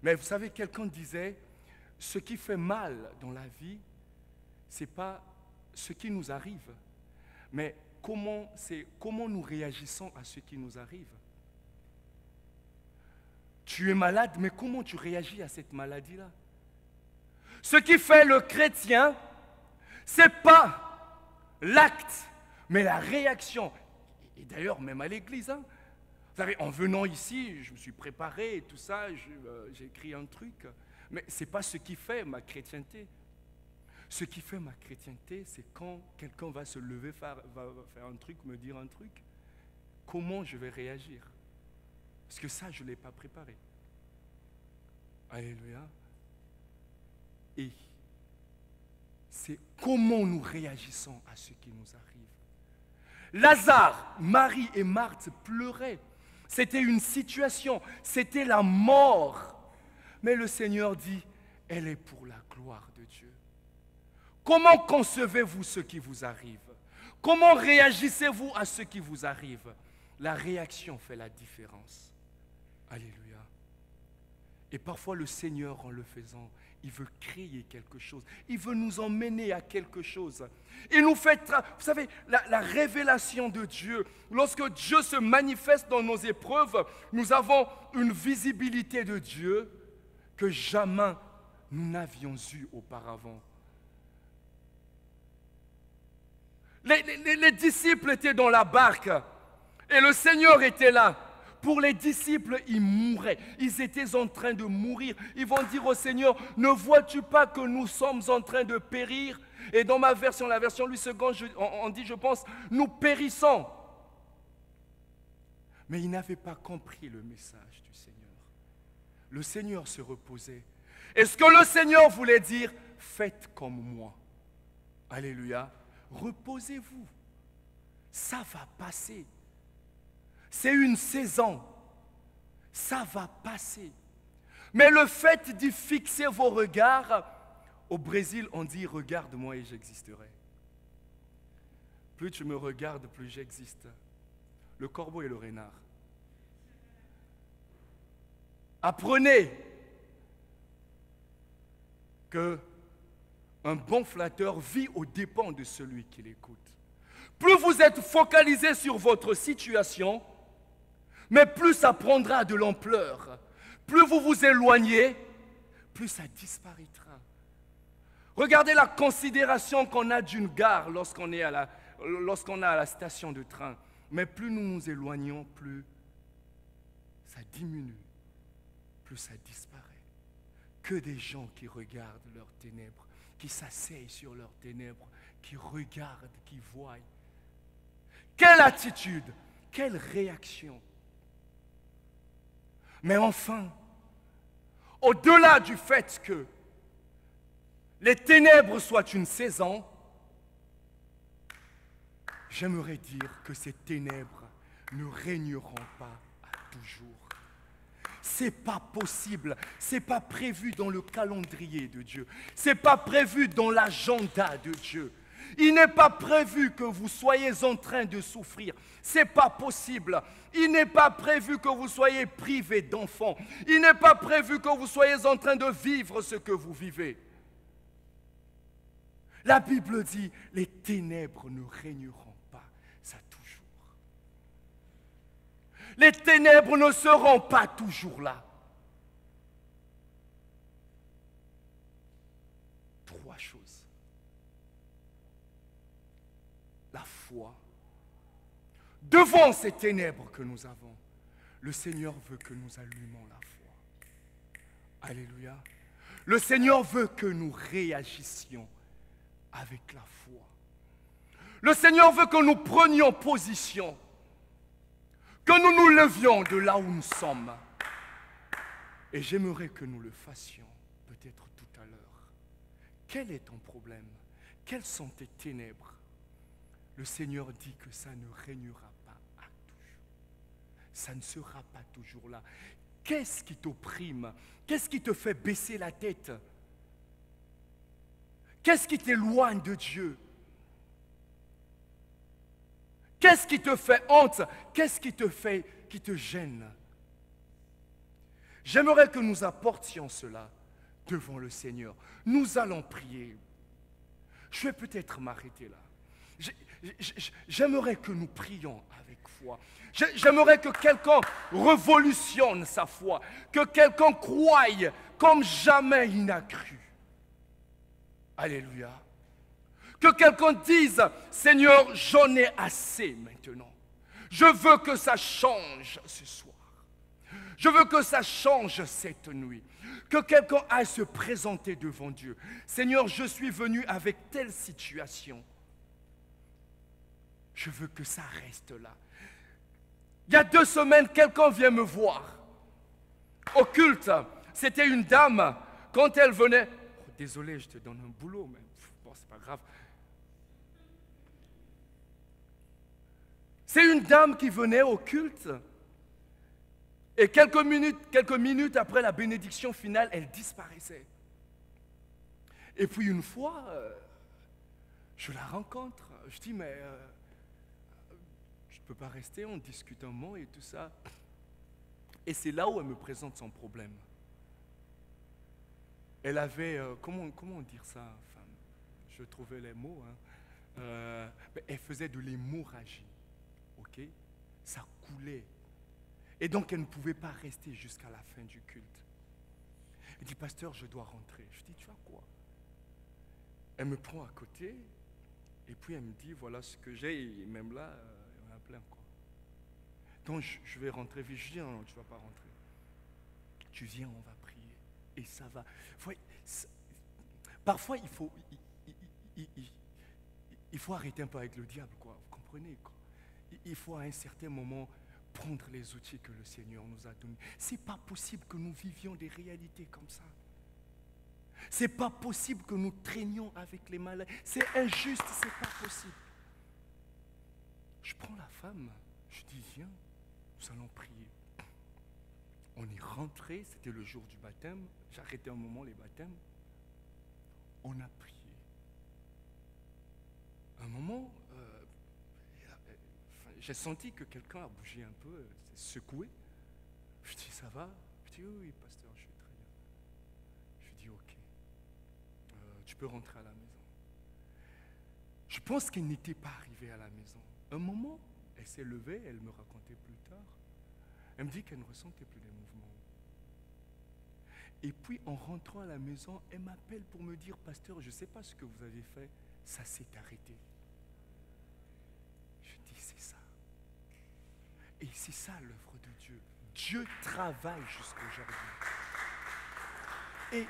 B: Mais vous savez, quelqu'un disait, ce qui fait mal dans la vie, ce n'est pas ce qui nous arrive, mais comment nous réagissons à ce qui nous arrive. Tu es malade, mais comment tu réagis à cette maladie-là? Ce qui fait le chrétien, ce n'est pas l'acte, mais la réaction. Et d'ailleurs, même à l'église, hein. Vous savez, en venant ici, je me suis préparé et tout ça, j'ai écrit un truc, mais ce n'est pas ce qui fait ma chrétienté. Ce qui fait ma chrétienté, c'est quand quelqu'un va se lever, va faire un truc, me dire un truc, comment je vais réagir? Parce que ça, je ne l'ai pas préparé. Alléluia. Et c'est comment nous réagissons à ce qui nous arrive. Lazare, Marie et Marthe pleuraient. C'était une situation, c'était la mort. Mais le Seigneur dit, elle est pour la gloire de Dieu. Comment concevez-vous ce qui vous arrive? Comment réagissez-vous à ce qui vous arrive? La réaction fait la différence. Alléluia. Et parfois le Seigneur, en le faisant, il veut créer quelque chose. Il veut nous emmener à quelque chose. Il nous fait, vous savez, la révélation de Dieu. Lorsque Dieu se manifeste dans nos épreuves, nous avons une visibilité de Dieu que jamais nous n'avions eue auparavant. Les disciples étaient dans la barque et le Seigneur était là. Pour les disciples, ils mouraient. Ils étaient en train de mourir. Ils vont dire au Seigneur, ne vois-tu pas que nous sommes en train de périr? Et dans ma version, la version Louis II, on dit, je pense, nous périssons. Mais ils n'avaient pas compris le message du Seigneur. Le Seigneur se reposait. Et ce que le Seigneur voulait dire, faites comme moi. Alléluia. Reposez-vous. Ça va passer. C'est une saison. Ça va passer. Mais le fait d'y fixer vos regards, au Brésil, on dit « regarde-moi et j'existerai ». Plus tu me regardes, plus j'existe. Le corbeau et le renard. Apprenez que un bon flatteur vit aux dépens de celui qui l'écoute. Plus vous êtes focalisé sur votre situation, mais plus ça prendra de l'ampleur. Plus vous vous éloignez, plus ça disparaîtra. Regardez la considération qu'on a d'une gare lorsqu'on est à la station de train. Mais plus nous nous éloignons, plus ça diminue, plus ça disparaît. Que des gens qui regardent leurs ténèbres, qui s'asseyent sur leurs ténèbres, qui regardent, qui voient. Quelle attitude, quelle réaction. Mais enfin, au-delà du fait que les ténèbres soient une saison, j'aimerais dire que ces ténèbres ne régneront pas à toujours. Ce n'est pas possible, ce n'est pas prévu dans le calendrier de Dieu, ce n'est pas prévu dans l'agenda de Dieu. Il n'est pas prévu que vous soyez en train de souffrir. Ce n'est pas possible. Il n'est pas prévu que vous soyez privé d'enfants. Il n'est pas prévu que vous soyez en train de vivre ce que vous vivez. La Bible dit, les ténèbres ne régneront pas, ça toujours. Les ténèbres ne seront pas toujours là. Trois choses. La foi. Devant ces ténèbres que nous avons, Le Seigneur veut que nous allumons la foi. Alléluia. Le Seigneur veut que nous réagissions avec la foi. Le Seigneur veut que nous prenions position, que nous nous levions de là où nous sommes. Et j'aimerais que nous le fassions, peut-être tout à l'heure. Quel est ton problème? Quelles sont tes ténèbres? Le Seigneur dit que ça ne régnera pas à toujours. Ça ne sera pas toujours là. Qu'est-ce qui t'opprime? Qu'est-ce qui te fait baisser la tête? Qu'est-ce qui t'éloigne de Dieu? Qu'est-ce qui te fait honte? Qu'est-ce qui te gêne? J'aimerais que nous apportions cela devant le Seigneur. Nous allons prier. Je vais peut-être m'arrêter là. J'aimerais que nous prions avec foi. J'aimerais que quelqu'un révolutionne sa foi, que quelqu'un croie comme jamais il n'a cru. Alléluia. Que quelqu'un dise, Seigneur, j'en ai assez maintenant. Je veux que ça change ce soir. Je veux que ça change cette nuit. Que quelqu'un aille se présenter devant Dieu. Seigneur, je suis venu avec telle situation. Je veux que ça reste là. Il y a 2 semaines, quelqu'un vient me voir. Au culte, c'était une dame. Quand elle venait... Oh, désolé, je te donne un boulot, mais bon, c'est pas grave. C'est une dame qui venait au culte. Et quelques minutes après la bénédiction finale, elle disparaissait. Et puis une fois, je la rencontre. Je dis, mais je ne peux pas rester, on discute un mot et tout ça. Et c'est là où elle me présente son problème. Elle avait, comment dire ça, enfin, je trouvais les mots, hein. Elle faisait de l'hémorragie, ok? Ça coulait. Et donc elle ne pouvait pas rester jusqu'à la fin du culte. Elle dit, pasteur, je dois rentrer. Je dis, tu vois quoi? Elle me prend à côté, et puis elle me dit, voilà ce que j'ai, et même là, il y en a plein, quoi. Donc je vais rentrer vite. Je dis, non, tu ne vas pas rentrer. Tu viens, on va prier. Et ça va. Parfois, il faut arrêter un peu avec le diable, quoi. Vous comprenez, quoi. Il faut à un certain moment prendre les outils que le Seigneur nous a donnés. Ce n'est pas possible que nous vivions des réalités comme ça. Ce n'est pas possible que nous traînions avec les malades. C'est injuste, ce n'est pas possible. Je prends la femme, je dis, viens, nous allons prier. On est rentré, c'était le jour du baptême. J'arrêtais un moment les baptêmes. On a prié. Un moment, j'ai senti que quelqu'un a bougé un peu, s'est secoué. Je dis, ça va? Je dis, oui, pasteur, je suis très bien. Je dis, ok. Tu peux rentrer à la maison. Je pense qu'elle n'était pas arrivée à la maison. Un moment, elle s'est levée, elle me racontait plus tard. Elle me dit qu'elle ne ressentait plus les mouvements. Et puis, en rentrant à la maison, elle m'appelle pour me dire, pasteur, je ne sais pas ce que vous avez fait, ça s'est arrêté. Je dis, c'est ça. Et c'est ça l'œuvre de Dieu. Dieu travaille jusqu'aujourd'hui. Et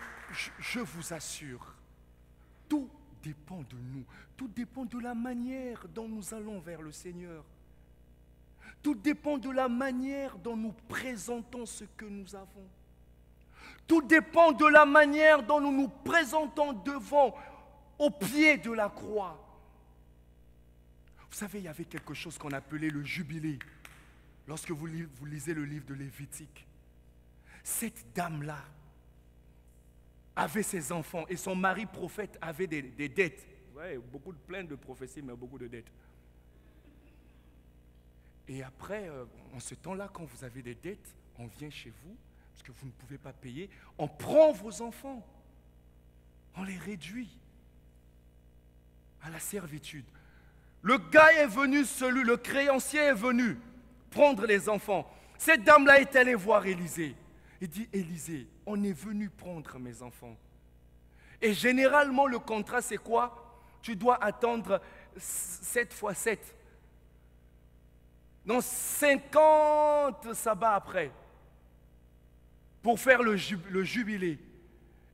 B: je vous assure, tout dépend de nous. Tout dépend de la manière dont nous allons vers le Seigneur. Tout dépend de la manière dont nous présentons ce que nous avons. Tout dépend de la manière dont nous nous présentons devant, au pied de la croix. Vous savez, il y avait quelque chose qu'on appelait le jubilé. Lorsque vous lisez le livre de Lévitique, cette dame-là avait ses enfants et son mari prophète avait des dettes. Ouais, plein de prophéties, mais beaucoup de dettes. Et après, en ce temps-là, quand vous avez des dettes, on vient chez vous, parce que vous ne pouvez pas payer, on prend vos enfants, on les réduit à la servitude. Le gars est venu, le créancier est venu prendre les enfants. Cette dame-là est allée voir Élisée. Il dit, Élisée, on est venu prendre mes enfants. Et généralement, le contrat, c'est quoi? Tu dois attendre 7 fois 7. dans 50 sabbats après, pour faire le jubilé.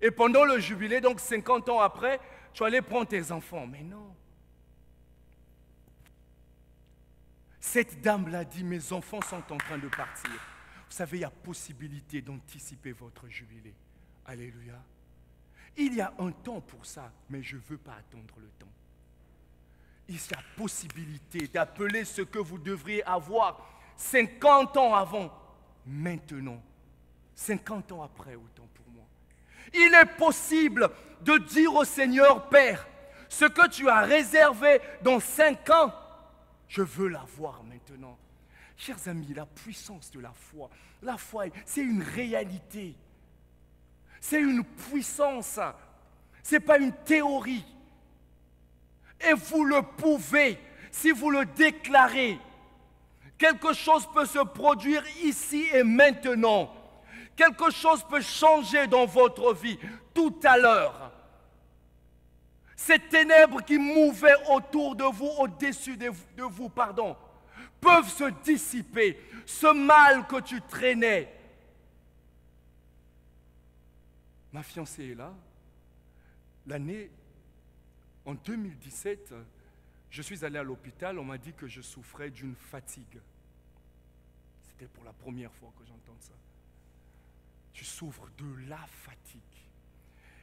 B: Et pendant le jubilé, donc 50 ans après, tu allais prendre tes enfants. Mais non. Cette dame-là dit, mes enfants sont en train de partir. Vous savez, il y a possibilité d'anticiper votre jubilé. Alléluia. Il y a un temps pour ça, mais je ne veux pas attendre le temps. Il y a possibilité d'appeler ce que vous devriez avoir 50 ans avant, maintenant. 50 ans après, autant pour moi. Il est possible de dire au Seigneur, Père, ce que tu as réservé dans 5 ans, je veux l'avoir maintenant. Chers amis, la puissance de la foi, c'est une réalité. C'est une puissance. Ce n'est pas une théorie. Et vous le pouvez, si vous le déclarez. Quelque chose peut se produire ici et maintenant. Quelque chose peut changer dans votre vie tout à l'heure. Ces ténèbres qui mouvaient autour de vous, au-dessus de vous, peuvent se dissiper. Ce mal que tu traînais. Ma fiancée est là. L'année, en 2017, je suis allé à l'hôpital. On m'a dit que je souffrais d'une fatigue. C'était pour la première fois que j'entends ça. Tu souffres de la fatigue.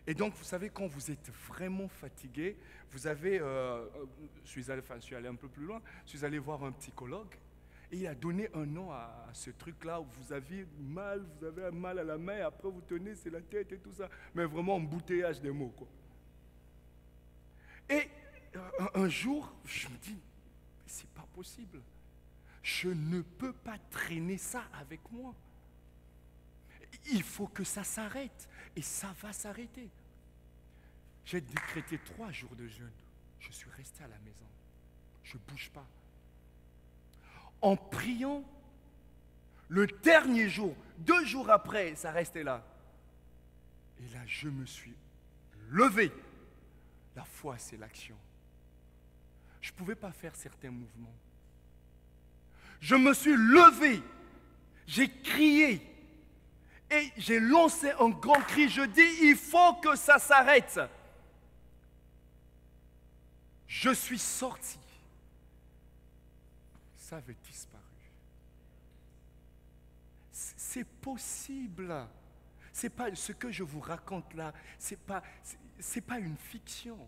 B: Et donc, vous savez, quand vous êtes vraiment fatigué, vous avez, je suis allé un peu plus loin, je suis allé voir un psychologue, et il a donné un nom à ce truc-là, où vous avez un mal à la main, et après vous tenez, c'est la tête et tout ça, mais vraiment embouteillage des mots, quoi. Et un jour, je me dis, c'est pas possible, je ne peux pas traîner ça avec moi. Il faut que ça s'arrête. Et ça va s'arrêter. J'ai décrété 3 jours de jeûne. Je suis resté à la maison. Je ne bouge pas. En priant, le dernier jour, 2 jours après, ça restait là. Et là, je me suis levé. La foi, c'est l'action. Je ne pouvais pas faire certains mouvements. Je me suis levé. J'ai crié. Et j'ai lancé un grand cri, je dis, il faut que ça s'arrête. Je suis sorti. Ça avait disparu. C'est possible. C'est pas ce que je vous raconte là, c'est pas une fiction.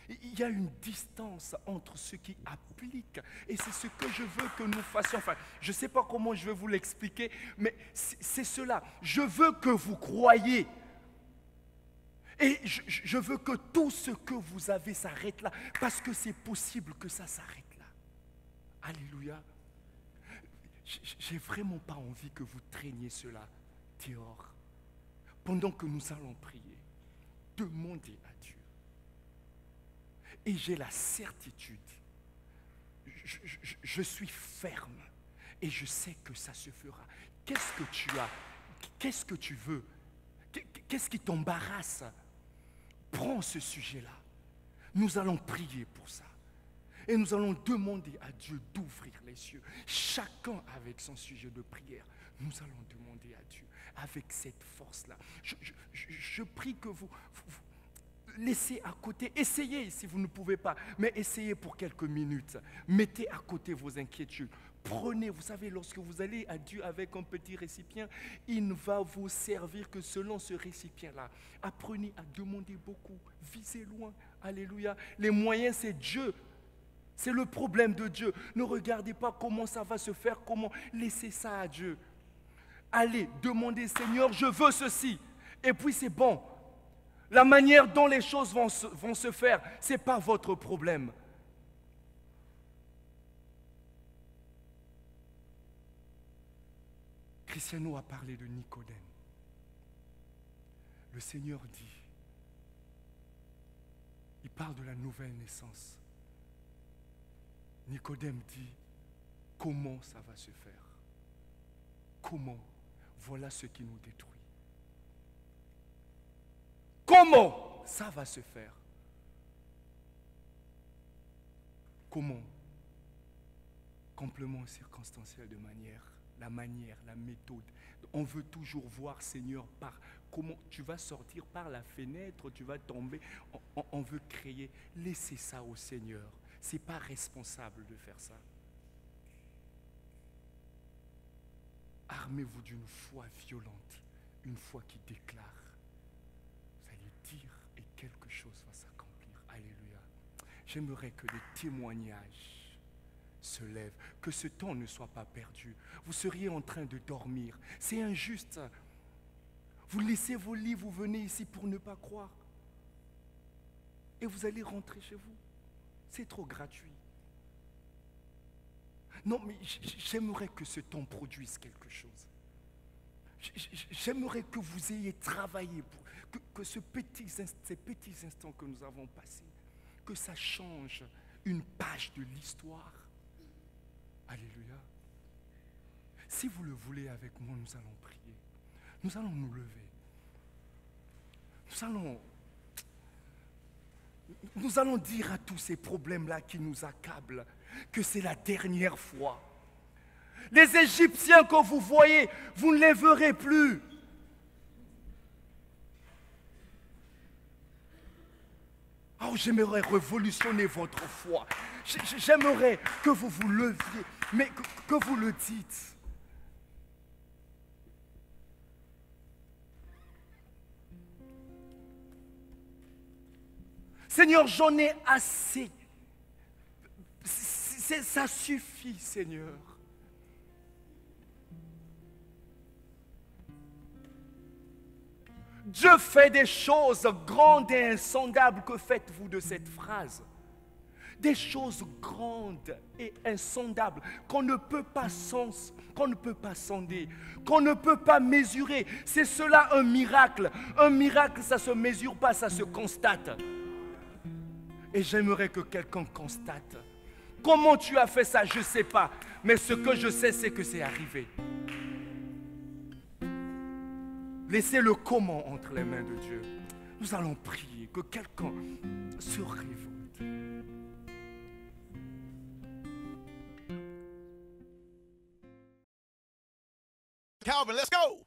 B: Il y a une distance entre ceux qui appliquent et c'est ce que je veux que nous fassions. Enfin, je ne sais pas comment je vais vous l'expliquer, mais c'est cela. Je veux que vous croyiez. Et je veux que tout ce que vous avez s'arrête là, parce que c'est possible que ça s'arrête là. Alléluia. J'ai vraiment pas envie que vous traîniez cela dehors. Pendant que nous allons prier, demandez à Dieu. Et j'ai la certitude, je suis ferme et je sais que ça se fera. Qu'est-ce que tu as? Qu'est-ce que tu veux? Qu'est-ce qui t'embarrasse? Prends ce sujet-là. Nous allons prier pour ça. Et nous allons demander à Dieu d'ouvrir les cieux. Chacun avec son sujet de prière. Nous allons demander à Dieu avec cette force-là. Je prie que vous laissez à côté, essayez si vous ne pouvez pas, mais essayez pour quelques minutes. Mettez à côté vos inquiétudes. Prenez, vous savez, lorsque vous allez à Dieu avec un petit récipient, il ne va vous servir que selon ce récipient-là. Apprenez à demander beaucoup, visez loin. Alléluia. Les moyens, c'est Dieu. C'est le problème de Dieu. Ne regardez pas comment ça va se faire, comment. Laissez ça à Dieu. Allez, demandez, Seigneur, je veux ceci. Et puis c'est bon. La manière dont les choses vont se faire, ce n'est pas votre problème. Cristiano a parlé de Nicodème. Le Seigneur dit, il parle de la nouvelle naissance. Nicodème dit, comment ça va se faire? Comment? Voilà ce qui nous détruit. Comment ça va se faire? Comment? complément circonstanciel de la manière, la méthode. On veut toujours voir, Seigneur, par comment tu vas sortir par la fenêtre, tu vas tomber. On veut créer. Laissez ça au Seigneur. Ce n'est pas responsable de faire ça. Armez-vous d'une foi violente, une foi qui déclare. Vous allez dire et quelque chose va s'accomplir. Alléluia. J'aimerais que les témoignages se lèvent, que ce temps ne soit pas perdu. Vous seriez en train de dormir. C'est injuste. Vous laissez vos lits, vous venez ici pour ne pas croire. Et vous allez rentrer chez vous. C'est trop gratuit. Non, mais j'aimerais que ce temps produise quelque chose. J'aimerais que vous ayez travaillé pour que ces petits instants que nous avons passés, que ça change une page de l'histoire. Alléluia. Si vous le voulez avec moi, nous allons prier. Nous allons nous lever. Nous allons dire à tous ces problèmes-là qui nous accablent que c'est la dernière fois. Les Égyptiens que vous voyez, vous ne les verrez plus. Oh, j'aimerais révolutionner votre foi. J'aimerais que vous vous leviez, mais que vous le dites. Seigneur, j'en ai assez. Ça suffit, Seigneur. Dieu fait des choses grandes et insondables. Que faites-vous de cette phrase? Des choses grandes et insondables qu'on ne peut pas sonder, qu'on ne peut pas mesurer. C'est cela un miracle. Un miracle, ça ne se mesure pas, ça se constate. Et j'aimerais que quelqu'un constate. Comment tu as fait ça, je ne sais pas. Mais ce que je sais, c'est que c'est arrivé. Laissez le comment entre les mains de Dieu. Nous allons prier que quelqu'un se révolte.
C: Calvin, let's go.